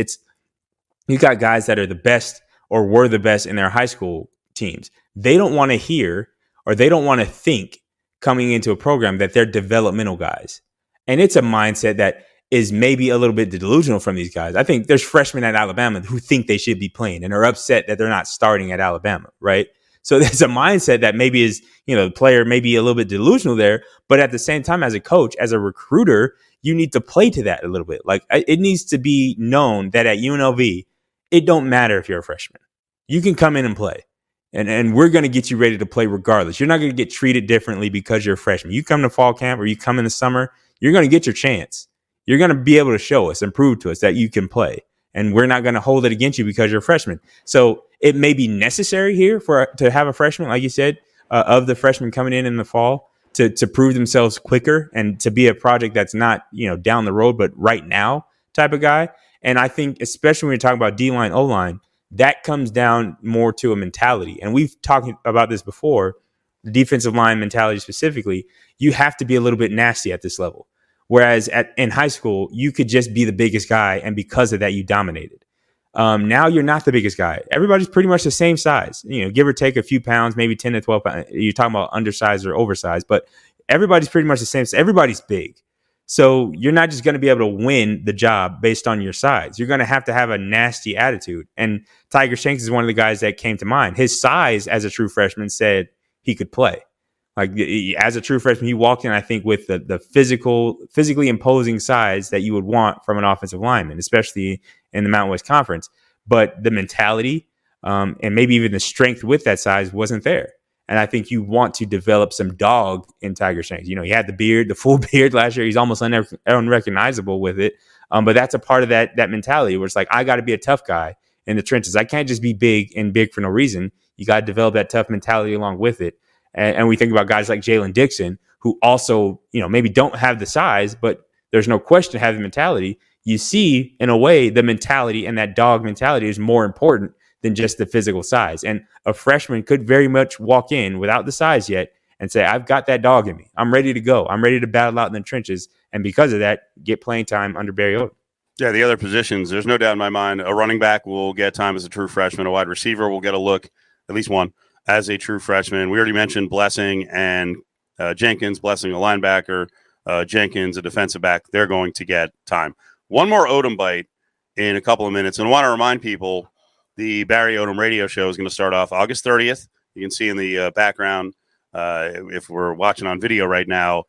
you got guys that are the best or were the best in their high school teams. They don't want to hear or they don't want to think coming into a program that they're developmental guys. And it's a mindset that is maybe a little bit delusional from these guys. I think there's freshmen at Alabama who think they should be playing and are upset that they're not starting at Alabama, right? So there's a mindset that maybe is, the player may be a little bit delusional there, but at the same time, as a coach, as a recruiter, you need to play to that a little bit. Like, it needs to be known that at UNLV, it don't matter if you're a freshman. You can come in and play. And we're going to get you ready to play regardless. You're not going to get treated differently because you're a freshman. You come to fall camp or you come in the summer, you're going to get your chance. You're going to be able to show us and prove to us that you can play. and we're not going to hold it against you because you're a freshman. So it may be necessary here to have a freshman, like you said, of the freshmen coming in the fall to prove themselves quicker and to be a project that's not, down the road, but right now type of guy. And I think especially when you're talking about D-line, O-line, that comes down more to a mentality. And we've talked about this before, the defensive line mentality specifically. You have to be a little bit nasty at this level. Whereas in high school, you could just be the biggest guy, and because of that, you dominated. Now you're not the biggest guy. Everybody's pretty much the same size, give or take a few pounds, maybe 10 to 12 pounds. You're talking about undersized or oversized, but everybody's pretty much the same. Everybody's big. So you're not just going to be able to win the job based on your size. You're going to have a nasty attitude. And Tiger Shanks is one of the guys that came to mind. His size as a true freshman said he could play. Like as a true freshman, he walked in, I think, with the physically imposing size that you would want from an offensive lineman, especially in the Mountain West Conference. But the mentality and maybe even the strength with that size wasn't there. And I think you want to develop some dog in Tiger Shanks. He had the beard, the full beard last year. He's almost unrecognizable with it. But that's a part of that mentality where it's like, I got to be a tough guy in the trenches. I can't just be big for no reason. You got to develop that tough mentality along with it. And we think about guys like Jalen Dixon, who also, maybe don't have the size, but there's no question have the mentality. You see, in a way, the mentality and that dog mentality is more important than just the physical size. And a freshman could very much walk in without the size yet and say, I've got that dog in me. I'm ready to go. I'm ready to battle out in the trenches. And because of that, get playing time under Barry Odom. Yeah, the other positions, there's no doubt in my mind, a running back will get time as a true freshman. A wide receiver will get a look, at least one, as a true freshman. We already mentioned Blessing and Jenkins. Blessing, a linebacker, Jenkins, a defensive back. They're going to get time. One more Odom bite in a couple of minutes. And I want to remind people, the Barry Odom radio show is going to start off August 30th. You can see in the background, if we're watching on video right now,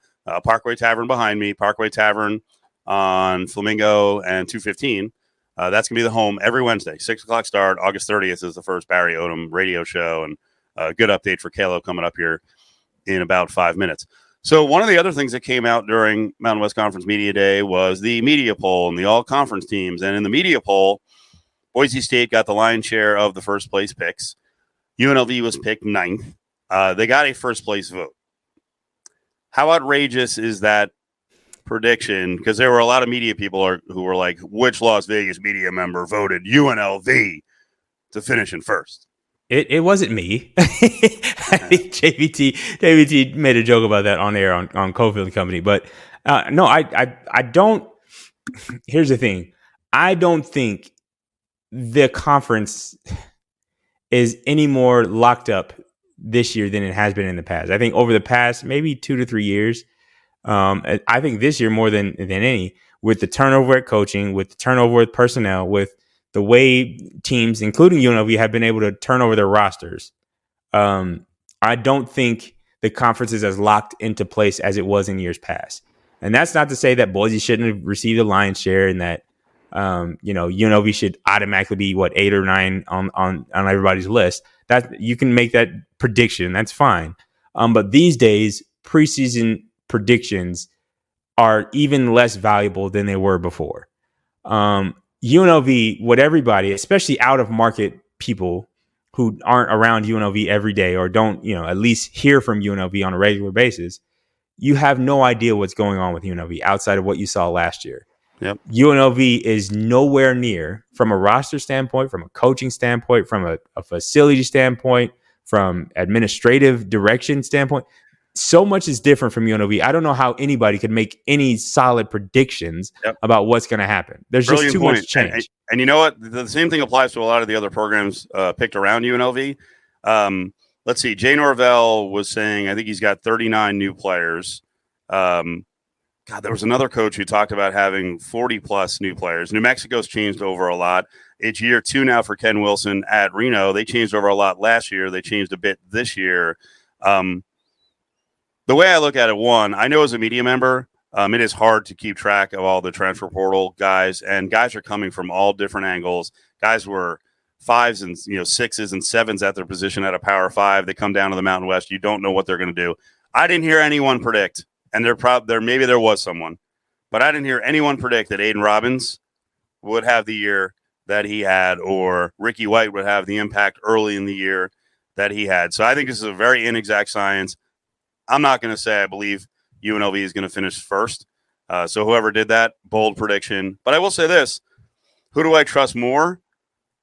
Parkway Tavern behind me, Parkway Tavern on Flamingo and 215. That's going to be the home every Wednesday, 6 o'clock start. August 30th is the first Barry Odom radio show, and a good update for Kalo coming up here in about 5 minutes. So one of the other things that came out during Mountain West Conference Media Day was the media poll and the all-conference teams. And in the media poll, Boise State got the lion's share of the first place picks. UNLV was picked 9th. They got a first place vote. How outrageous is that prediction? Because there were a lot of media people who were like, which Las Vegas media member voted UNLV to finish in first? It wasn't me. I think JVT made a joke about that on air on Cofield Company. But no, I don't. Here's the thing. I don't think the conference is any more locked up this year than it has been in the past. I think over the past maybe 2 to 3 years, I think this year more than any, with the turnover at coaching, with the turnover with personnel, with the way teams, including UNLV, have been able to turn over their rosters. I don't think the conference is as locked into place as it was in years past. And that's not to say that Boise shouldn't have received a lion's share and that UNLV should automatically be 8 or 9 on everybody's list. That you can make that prediction. That's fine. But these days, preseason predictions are even less valuable than they were before. UNLV, what everybody, especially out of market people who aren't around UNLV every day or don't, at least hear from UNLV on a regular basis, you have no idea what's going on with UNLV outside of what you saw last year. Yep. UNLV is nowhere near, from a roster standpoint, from a coaching standpoint, from a facility standpoint, from administrative direction standpoint. So much is different from UNLV. I don't know how anybody could make any solid predictions about what's going to happen. There's Brilliant just too point. much change. And you know what? The same thing applies to a lot of the other programs picked around UNLV. Let's see. Jay Norvell was saying, I think he's got 39 new players. God, there was another coach who talked about having 40-plus new players. New Mexico's changed over a lot. It's year 2 now for Ken Wilson at Reno. They changed over a lot last year. They changed a bit this year. The way I look at it, one, I know as a media member, it is hard to keep track of all the transfer portal guys, and guys are coming from all different angles. Guys were 5s and 6s and 7s at their position at a Power 5. They come down to the Mountain West. You don't know what they're going to do. I didn't hear anyone predict, and maybe there was someone, but I didn't hear anyone predict that Aiden Robbins would have the year that he had, or Ricky White would have the impact early in the year that he had. So I think this is a very inexact science. I'm not going to say I believe UNLV is going to finish first. So whoever did that, bold prediction. But I will say this: who do I trust more?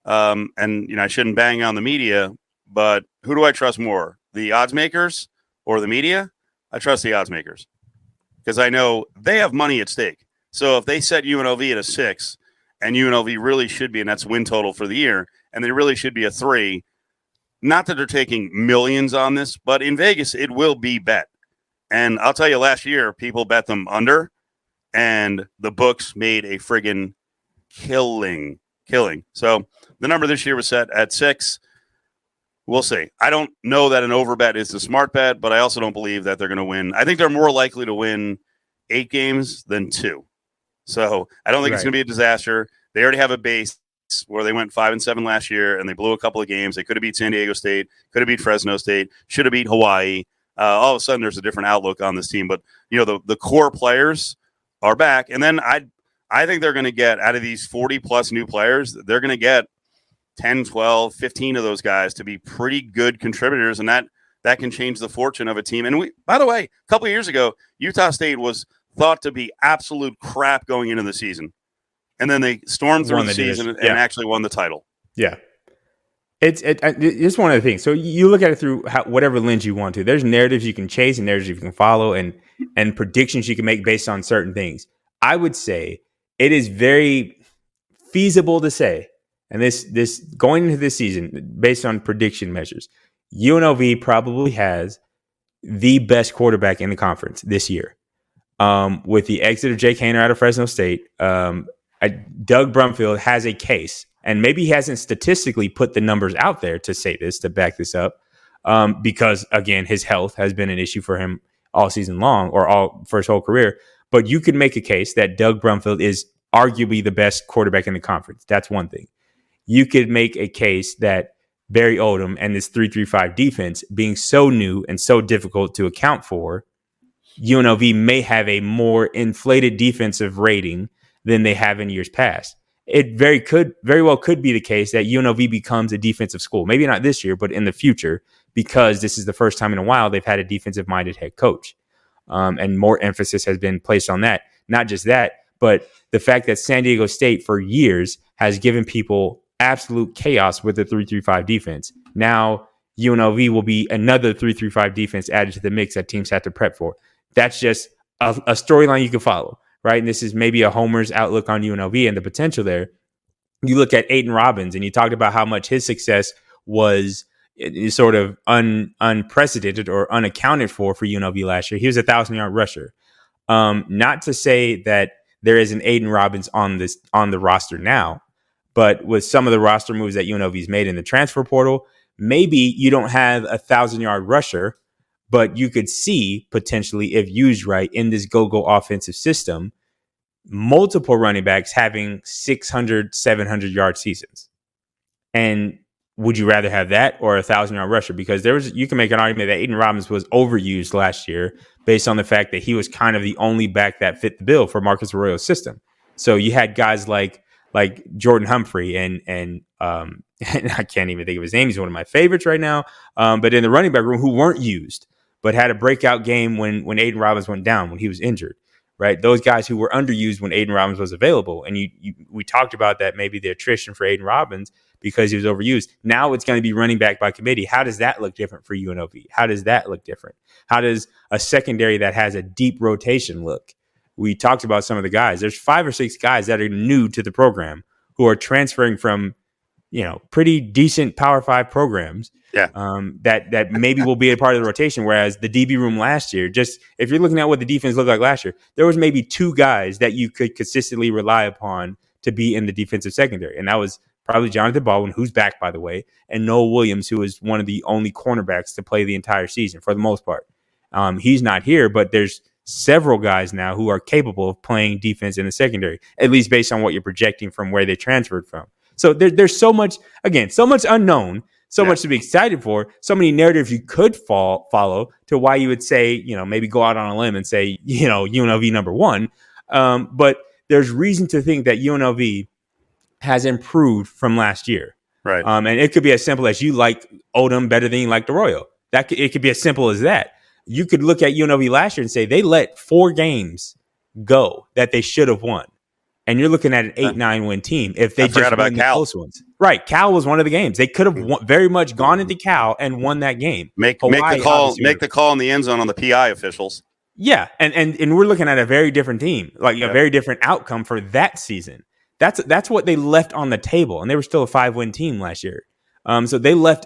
And I shouldn't bang on the media, but who do I trust more? The odds makers or the media? I trust the odds makers because I know they have money at stake. So if they set UNLV at a 6 and UNLV really should be, and that's win total for the year, and they really should be a 3, not that they're taking millions on this, but in Vegas, it will be bet. And I'll tell you, last year, people bet them under, and the books made a friggin' killing. So the number this year was set at 6. We'll see. I don't know that an overbet is the smart bet, but I also don't believe that they're going to win. I think they're more likely to win 8 games than 2. So I don't think it's going to be a disaster. They already have a base where they went 5-7 last year, and they blew a couple of games. They could have beat San Diego State, could have beat Fresno State, should have beat Hawaii. All of a sudden, there's a different outlook on this team. But the core players are back, and then I think they're going to get, out of these 40-plus new players, they're going to get 10, 12, 15 of those guys to be pretty good contributors, and that can change the fortune of a team. And by the way, a couple of years ago, Utah State was thought to be absolute crap going into the season. And then they stormed through the season and actually won the title. Yeah. It's one of the things. So you look at it through whatever lens you want to. There's narratives you can chase and narratives you can follow and predictions you can make based on certain things. I would say it is very feasible to say, and this going into this season, based on prediction measures, UNLV probably has the best quarterback in the conference this year. With the exit of Jake Haener out of Fresno State, Doug Brumfield has a case, and maybe he hasn't statistically put the numbers out there to back this up, because again, his health has been an issue for him all season long, or for his whole career. But you could make a case that Doug Brumfield is arguably the best quarterback in the conference. That's one thing. You could make a case that Barry Odom and this 3-3-5 defense being so new and so difficult to account for, UNLV may have a more inflated defensive rating than they have in years past. It very well could be the case that UNLV becomes a defensive school. Maybe not this year, but in the future, because this is the first time in a while they've had a defensive-minded head coach. And more emphasis has been placed on that. Not just that, but the fact that San Diego State for years has given people absolute chaos with the 3-3-5 defense. Now UNLV will be another 3-3-5 defense added to the mix that teams have to prep for. That's just a storyline you can follow, right? And this is maybe a homer's outlook on UNLV and the potential there. You look at Aiden Robbins, and you talked about how much his success was sort of unprecedented or unaccounted for UNLV last year. He was a 1,000-yard rusher. Not to say that there is an Aiden Robbins on the roster now, but with some of the roster moves that UNLV's made in the transfer portal, maybe you don't have a 1,000-yard rusher, but you could see potentially, if used right in this go-go offensive system, multiple running backs having 600, 700-yard seasons. And would you rather have that or a 1,000-yard rusher? Because you can make an argument that Aiden Robbins was overused last year based on the fact that he was kind of the only back that fit the bill for Marcus Arroyo's system. So you had guys like Jordan Humphrey and I can't even think of his name. He's one of my favorites right now. But in the running back room, who weren't used, but had a breakout game when Aiden Robbins went down, when he was injured, right? Those guys who were underused when Aiden Robbins was available. And we talked about that, maybe the attrition for Aiden Robbins because he was overused. Now it's going to be running back by committee. How does that look different for UNLV? How does that look different? How does a secondary that has a deep rotation look? We talked about some of the guys. There's 5 or 6 guys that are new to the program who are transferring from, pretty decent Power 5 programs. Yeah. That maybe will be a part of the rotation. Whereas the DB room last year, just if you're looking at what the defense looked like last year, there was maybe 2 guys that you could consistently rely upon to be in the defensive secondary. And that was probably Jonathan Baldwin, who's back, by the way, and Noah Williams, who is one of the only cornerbacks to play the entire season for the most part. He's not here, but there's several guys now who are capable of playing defense in the secondary, at least based on what you're projecting from where they transferred from. So there's so much unknown, so much to be excited for, so many narratives you could follow to why you would say, maybe go out on a limb and say, UNLV number 1. But there's reason to think that UNLV has improved from last year. Right. And it could be as simple as you like Odom better than you like the Royal. It could be as simple as that. You could look at UNLV last year and say they let 4 games go that they should have won. And you're looking at an 8-9 win team if they just win the close ones. Right. Cal was one of the games. They could have very much gone into Cal and won that game. Make the call in the end zone on the PI officials. Yeah. And we're looking at a very different team, like a very different outcome for that season. That's what they left on the table. And they were still a 5-win team last year. So they left,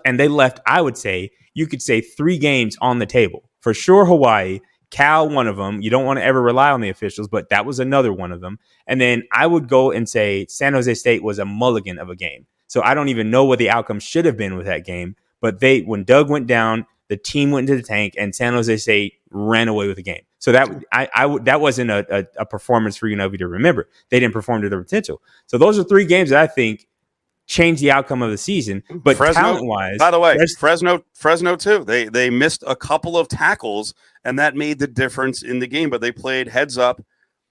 I would say, you could say 3 games on the table. For sure, Hawaii, Cal, one of them. You don't want to ever rely on the officials, but that was another one of them. And then I would go and say San Jose State was a mulligan of a game. So I don't even know what the outcome should have been with that game. But when Doug went down, the team went into the tank, and San Jose State ran away with the game. So that wasn't a performance for UNLV to remember. They didn't perform to their potential. So those are 3 games that I think changed the outcome of the season. But talent-wise, by the way, Fresno too. They missed a couple of tackles, and that made the difference in the game. But they played heads up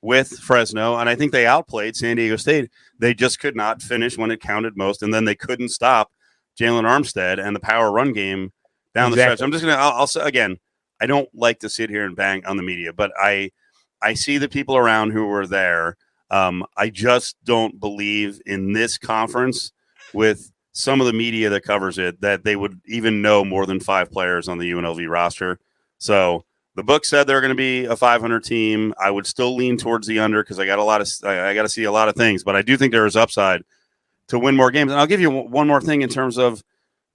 with Fresno, and I think they outplayed San Diego State. They just could not finish when it counted most, and then they couldn't stop Jalen Armstead and the power run game down the stretch. I'm just gonna. I'll say again. I don't like to sit here and bang on the media, but I see the people around who were there. I just don't believe in this conference with some of the media that covers it that they would even know more than 5 players on the UNLV roster. So the book said they're going to be a 500 team. I would still lean towards the under because I got to see a lot of things, but I do think there is upside to win more games. And I'll give you one more thing in terms of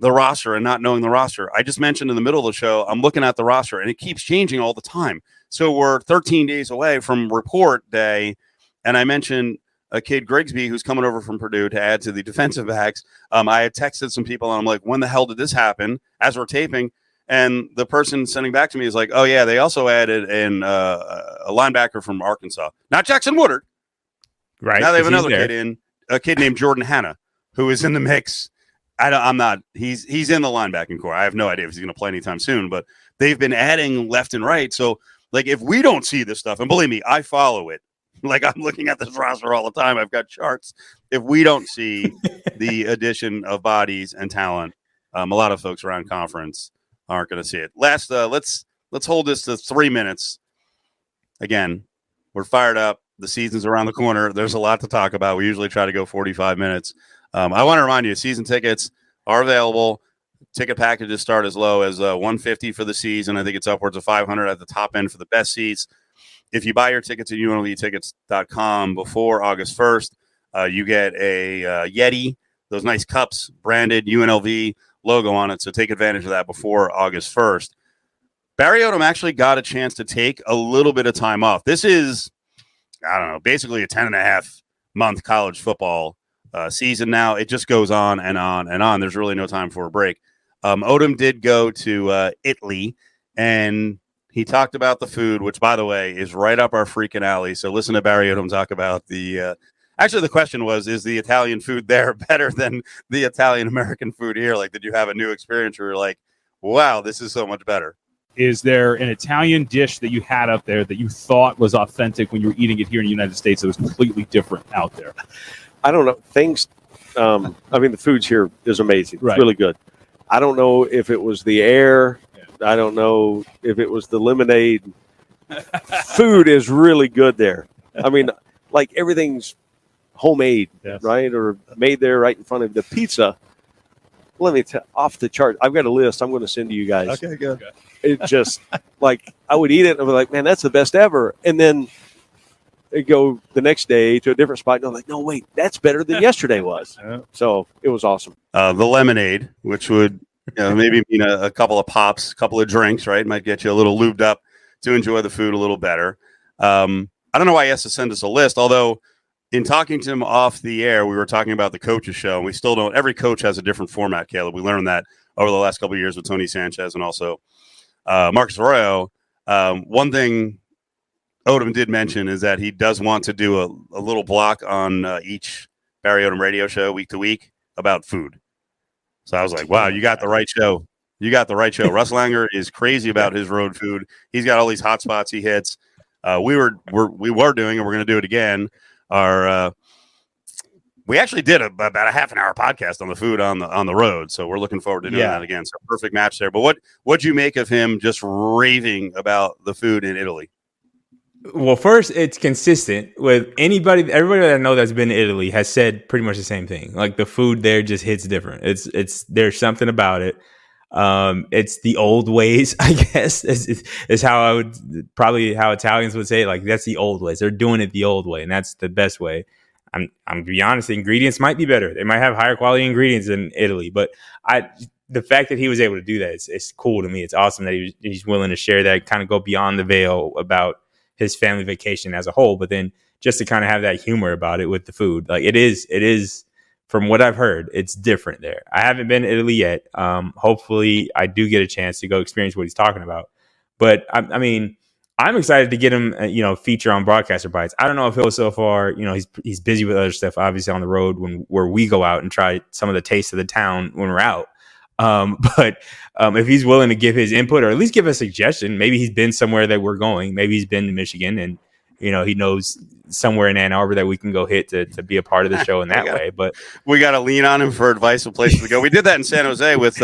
the roster and not knowing the roster. I just mentioned in the middle of the show, I'm looking at the roster and it keeps changing all the time. So we're 13 days away from report day. And I mentioned a kid, Grigsby, who's coming over from Purdue to add to the defensive backs. I had texted some people and I'm like, when the hell did this happen as we're taping? And the person sending back to me is like, oh yeah, they also added in a linebacker from Arkansas, not Jackson Woodard. Right. Now they have another a kid named Jordan Hanna, who is in the mix. He's in the linebacking core. I have no idea if he's going to play anytime soon, but they've been adding left and right. So, like, if we don't see this stuff, and believe me, I follow it. Like, I'm looking at this roster all the time. I've got charts. If we don't see the addition of bodies and talent, a lot of folks around conference aren't going to see it. Last, let's hold this to 3 minutes. Again, we're fired up. The season's around the corner. There's a lot to talk about. We usually try to go 45 minutes. I want to remind you, season tickets are available. Ticket packages start as low as $150 for the season. I think it's upwards of $500 at the top end for the best seats. If you buy your tickets at UNLVtickets.com before August 1st, you get a Yeti, those nice cups, branded UNLV logo on it. So take advantage of that before August 1st. Barry Odom actually got a chance to take a little bit of time off. This is, I don't know, basically a 10.5-month college football season now. It just goes on and on and on. There's really no time for a break. Odom did go to Italy, and he talked about the food, which, by the way, is right up our freaking alley. So listen to Barry Odom talk about the actually, the question was, is the Italian food there better than the Italian-American food here? Like, did you have a new experience where you're like, wow, this is so much better? Is there an Italian dish that you had up there that you thought was authentic when you were eating it here in the United States that was completely different out there? I don't know. The foods here is amazing. Right. It's really good. I don't know if it was the air. I don't know if it was the lemonade. Food is really good there. I mean, like everything's homemade, yes, right? Or made there right in front of the pizza. Let me tell off the chart. I've got a list I'm going to send to you guys. Okay, good. It just like I would eat it and I'd be like, man, that's the best ever. And then they go the next day to a different spot and I'm like, no, wait, that's better than yesterday was. So it was awesome. The lemonade, which would maybe mean a couple of pops, a couple of drinks, right? Might get you a little lubed up to enjoy the food a little better. I don't know why he has to send us a list, although in talking to him off the air, we were talking about the coaches show, and we still don't. Every coach has a different format, Caleb. We learned that over the last couple of years with Tony Sanchez and also Marcus Arroyo. One thing Odom did mention is that he does want to do a little block on each Barry Odom radio show week to week about food. So I was like, wow, you got the right show. You got the right show. Russ Langer is crazy about his road food. He's got all these hot spots he hits. We were doing, and we're going to do it again, our We actually did about a half an hour podcast on the food on the road, so we're looking forward to doing that again. So perfect match there. But what'd you make of him just raving about the food in Italy? Well, first, it's consistent with everybody that I know that's been to Italy has said pretty much the same thing. Like the food there just hits different. It's there's something about it. It's the old ways, I guess, is how I would probably how Italians would say it. Like that's the old ways. They're doing it the old way, and that's the best way. I'm to be honest, the ingredients might be better. They might have higher quality ingredients in Italy, but the fact that he was able to do that, it's cool to me. It's awesome that he's willing to share that, kind of go beyond the veil about his family vacation as a whole, but then just to kind of have that humor about it with the food. Like it is from what I've heard, it's different there. I haven't been to Italy yet. Hopefully I do get a chance to go experience what he's talking about. But I mean, I'm excited to get him, feature on Broadcaster Bites. I don't know if he'll so far, he's busy with other stuff, obviously on the road where we go out and try some of the taste of the town when we're out. But if he's willing to give his input or at least give a suggestion, maybe he's been somewhere that we're going. Maybe he's been to Michigan and, he knows somewhere in Ann Arbor that we can go hit to be a part of the show in that way. But we got to lean on him for advice of places to go. We did that in San Jose with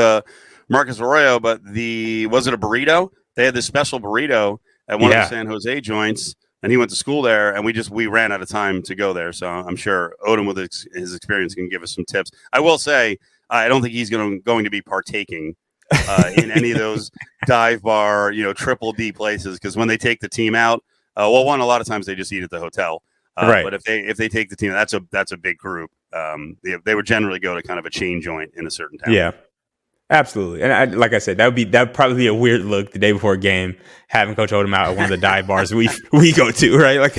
Marcus Arroyo, but was it a burrito? They had this special burrito at one of the San Jose joints, and he went to school there, and we ran out of time to go there. So I'm sure Odom with his experience can give us some tips. I will say, I don't think he's going to be partaking in any of those dive bar, triple D places, because when they take the team out, a lot of times they just eat at the hotel. Right. But if they take the team, that's a big group. They would generally go to kind of a chain joint in a certain town. Yeah, absolutely. And like I said, that'd probably be a weird look the day before a game, having Coach Odom out at one of the dive bars we go to, right? Like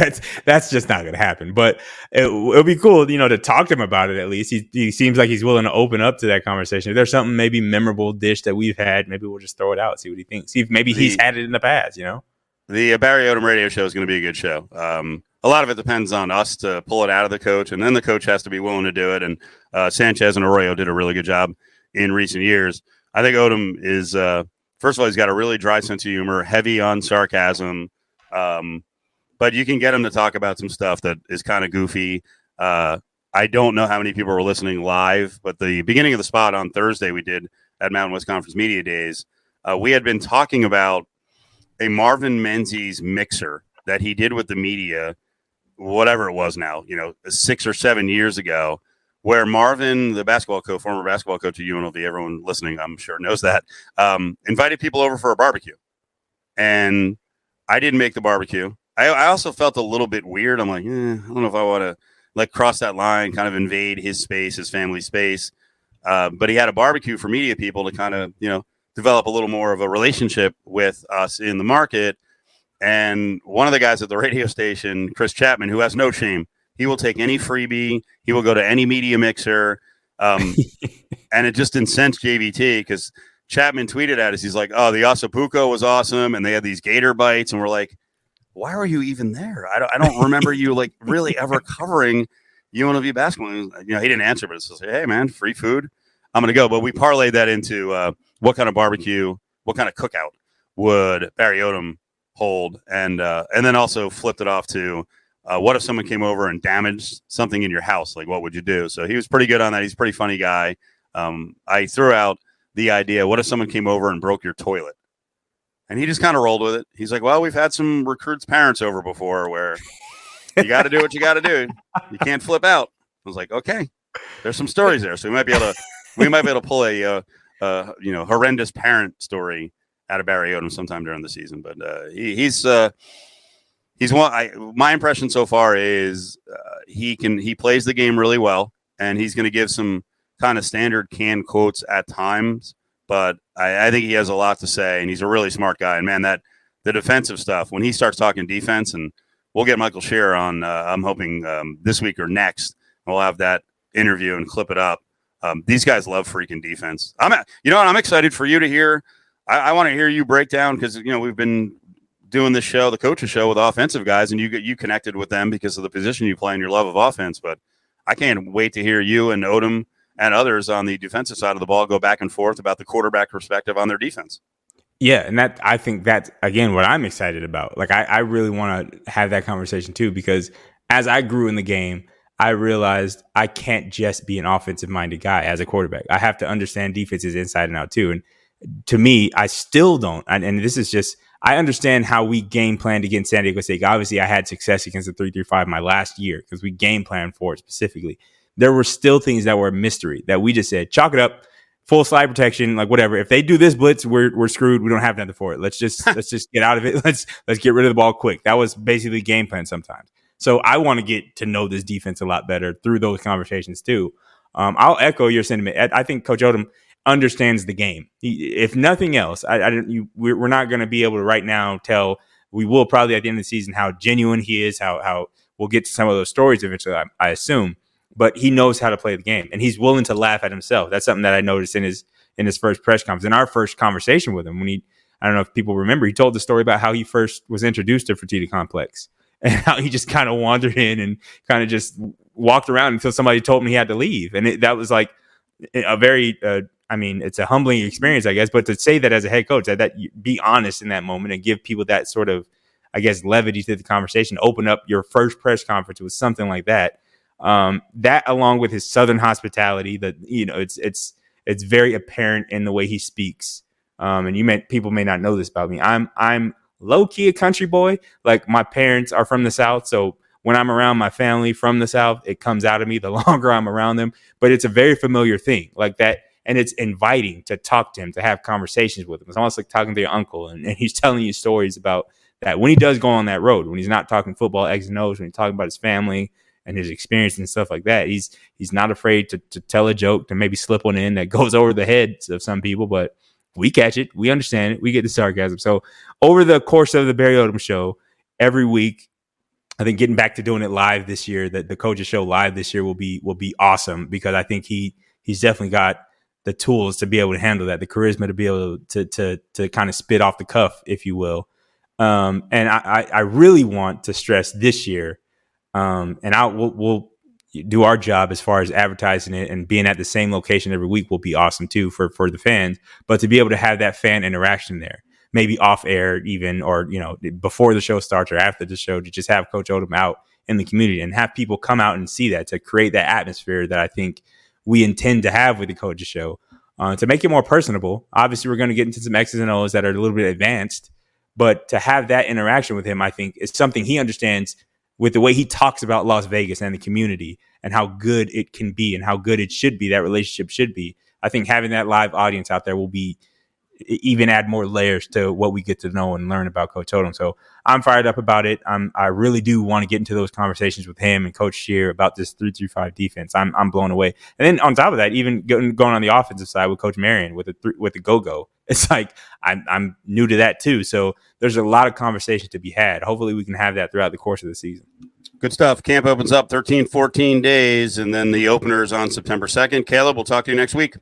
that's just not going to happen. But it'll be cool, to talk to him about it. At least he seems like he's willing to open up to that conversation. If there's something maybe memorable dish that we've had, maybe we'll just throw it out, see what he thinks. See if maybe he's had it in the past. The Barry Odom radio show is going to be a good show. A lot of it depends on us to pull it out of the coach, and then the coach has to be willing to do it. And Sanchez and Arroyo did a really good job in recent years. I think Odom is, first of all, he's got a really dry sense of humor, heavy on sarcasm, but you can get him to talk about some stuff that is kind of goofy. I don't know how many people were listening live, but the beginning of the spot on Thursday we did at Mountain West Conference Media Days, we had been talking about a Marvin Menzies mixer that he did with the media, whatever it was now, 6 or 7 years ago, where Marvin, the former basketball coach at UNLV, everyone listening, I'm sure knows that, invited people over for a barbecue. And I didn't make the barbecue. I also felt a little bit weird. I'm like, I don't know if I want to cross that line, kind of invade his space, his family space. But he had a barbecue for media people to kind of, develop a little more of a relationship with us in the market. And one of the guys at the radio station, Chris Chapman, who has no shame, he will take any freebie. He will go to any media mixer. And it just incensed JVT because Chapman tweeted at us. He's like, oh, the Acapulco was awesome. And they had these gator bites. And we're like, why were you even there? I don't remember you really ever covering UNLV basketball. He didn't answer, but it's just, hey, man, free food. I'm going to go. But we parlayed that into what kind of barbecue, what kind of cookout would Barry Odom hold, and then also flipped it off to what if someone came over and damaged something in your house? Like, what would you do? So he was pretty good on that. He's a pretty funny guy. I threw out the idea, what if someone came over and broke your toilet? And he just kind of rolled with it. He's like, well, we've had some recruits' parents over before where you got to do what you got to do. You can't flip out. I was like, okay, there's some stories there. So we might be able to pull a horrendous parent story out of Barry Odom sometime during the season. But he's one. My impression so far is he plays the game really well, and he's going to give some kind of standard canned quotes at times. But I think he has a lot to say, and he's a really smart guy. And man, the defensive stuff, when he starts talking defense, and we'll get Michael Scherer on, I'm hoping this week or next, we'll have that interview and clip it up. These guys love freaking defense. I'm excited for you to hear. I want to hear you break down because we've been doing this show, the coaches show, with offensive guys, and you connected with them because of the position you play and your love of offense. But I can't wait to hear you and Odom and others on the defensive side of the ball go back and forth about the quarterback perspective on their defense. Yeah, and I think that's, again, what I'm excited about. Like, I really want to have that conversation, too, because as I grew in the game, I realized I can't just be an offensive minded guy as a quarterback. I have to understand defenses inside and out too. And to me, I still don't. And this is just, I understand how we game planned against San Diego State. Obviously, I had success against the 3-3-5 my last year because we game planned for it specifically. There were still things that were a mystery that we just said, chalk it up, full slide protection, like whatever. If they do this blitz, we're screwed. We don't have nothing for it. Let's just get out of it. Let's get rid of the ball quick. That was basically game plan sometimes. So I want to get to know this defense a lot better through those conversations too. I'll echo your sentiment. I think Coach Odom understands the game. If nothing else, we're not going to be able to right now tell. We will probably at the end of the season how genuine he is. How we'll get to some of those stories eventually. I assume, but he knows how to play the game, and he's willing to laugh at himself. That's something that I noticed in his first press conference, in our first conversation with him. When I don't know if people remember, he told the story about how he first was introduced to Fertitta Complex. And how he just kind of wandered in and kind of just walked around until somebody told him he had to leave. And that was like a very, it's a humbling experience, I guess. But to say that as a head coach, that you be honest in that moment and give people that sort of, I guess, levity to the conversation, open up your first press conference with something like that. That along with his Southern hospitality, that, it's very apparent in the way he speaks. And people may not know this about me. I'm low-key a country boy. Like, my parents are from the South, so when I'm around my family from the South, it comes out of me the longer I'm around them. But it's a very familiar thing like that, and it's inviting to talk to him, to have conversations with him. It's almost like talking to your uncle, and he's telling you stories about that when he does go on that road, when he's not talking football X's and O's, when he's talking about his family and his experience and stuff like that. He's not afraid to tell a joke, to maybe slip one in that goes over the heads of some people, but we catch it. We understand it. We get the sarcasm. So over the course of the Barry Odom Show, every week, I think getting back to doing it live this year, that the Coaches Show live this year will be awesome, because I think he's definitely got the tools to be able to handle that, the charisma to be able to kind of spit off the cuff, if you will. And I really want to stress this year, and we'll do our job as far as advertising it, and being at the same location every week will be awesome too for the fans. But to be able to have that fan interaction there, maybe off air even, or before the show starts or after the show, to just have Coach Odom out in the community and have people come out and see that, to create that atmosphere that I think we intend to have with the Coaches Show, to make it more personable. Obviously, we're going to get into some X's and O's that are a little bit advanced, but to have that interaction with him, I think, is something he understands with the way he talks about Las Vegas and the community and how good it can be and how good it should be, that relationship should be. I think having that live audience out there will be even add more layers to what we get to know and learn about Coach Odom. So I'm fired up about it. I really do want to get into those conversations with him and Coach Shear about this 3-3-5 defense. I'm blown away. And then on top of that, even going on the offensive side with Coach Marion with the go-go, it's like I'm new to that too. So there's a lot of conversation to be had. Hopefully we can have that throughout the course of the season. Good stuff. Camp opens up 13, 14 days, and then the opener is on September 2nd. Caleb, we'll talk to you next week.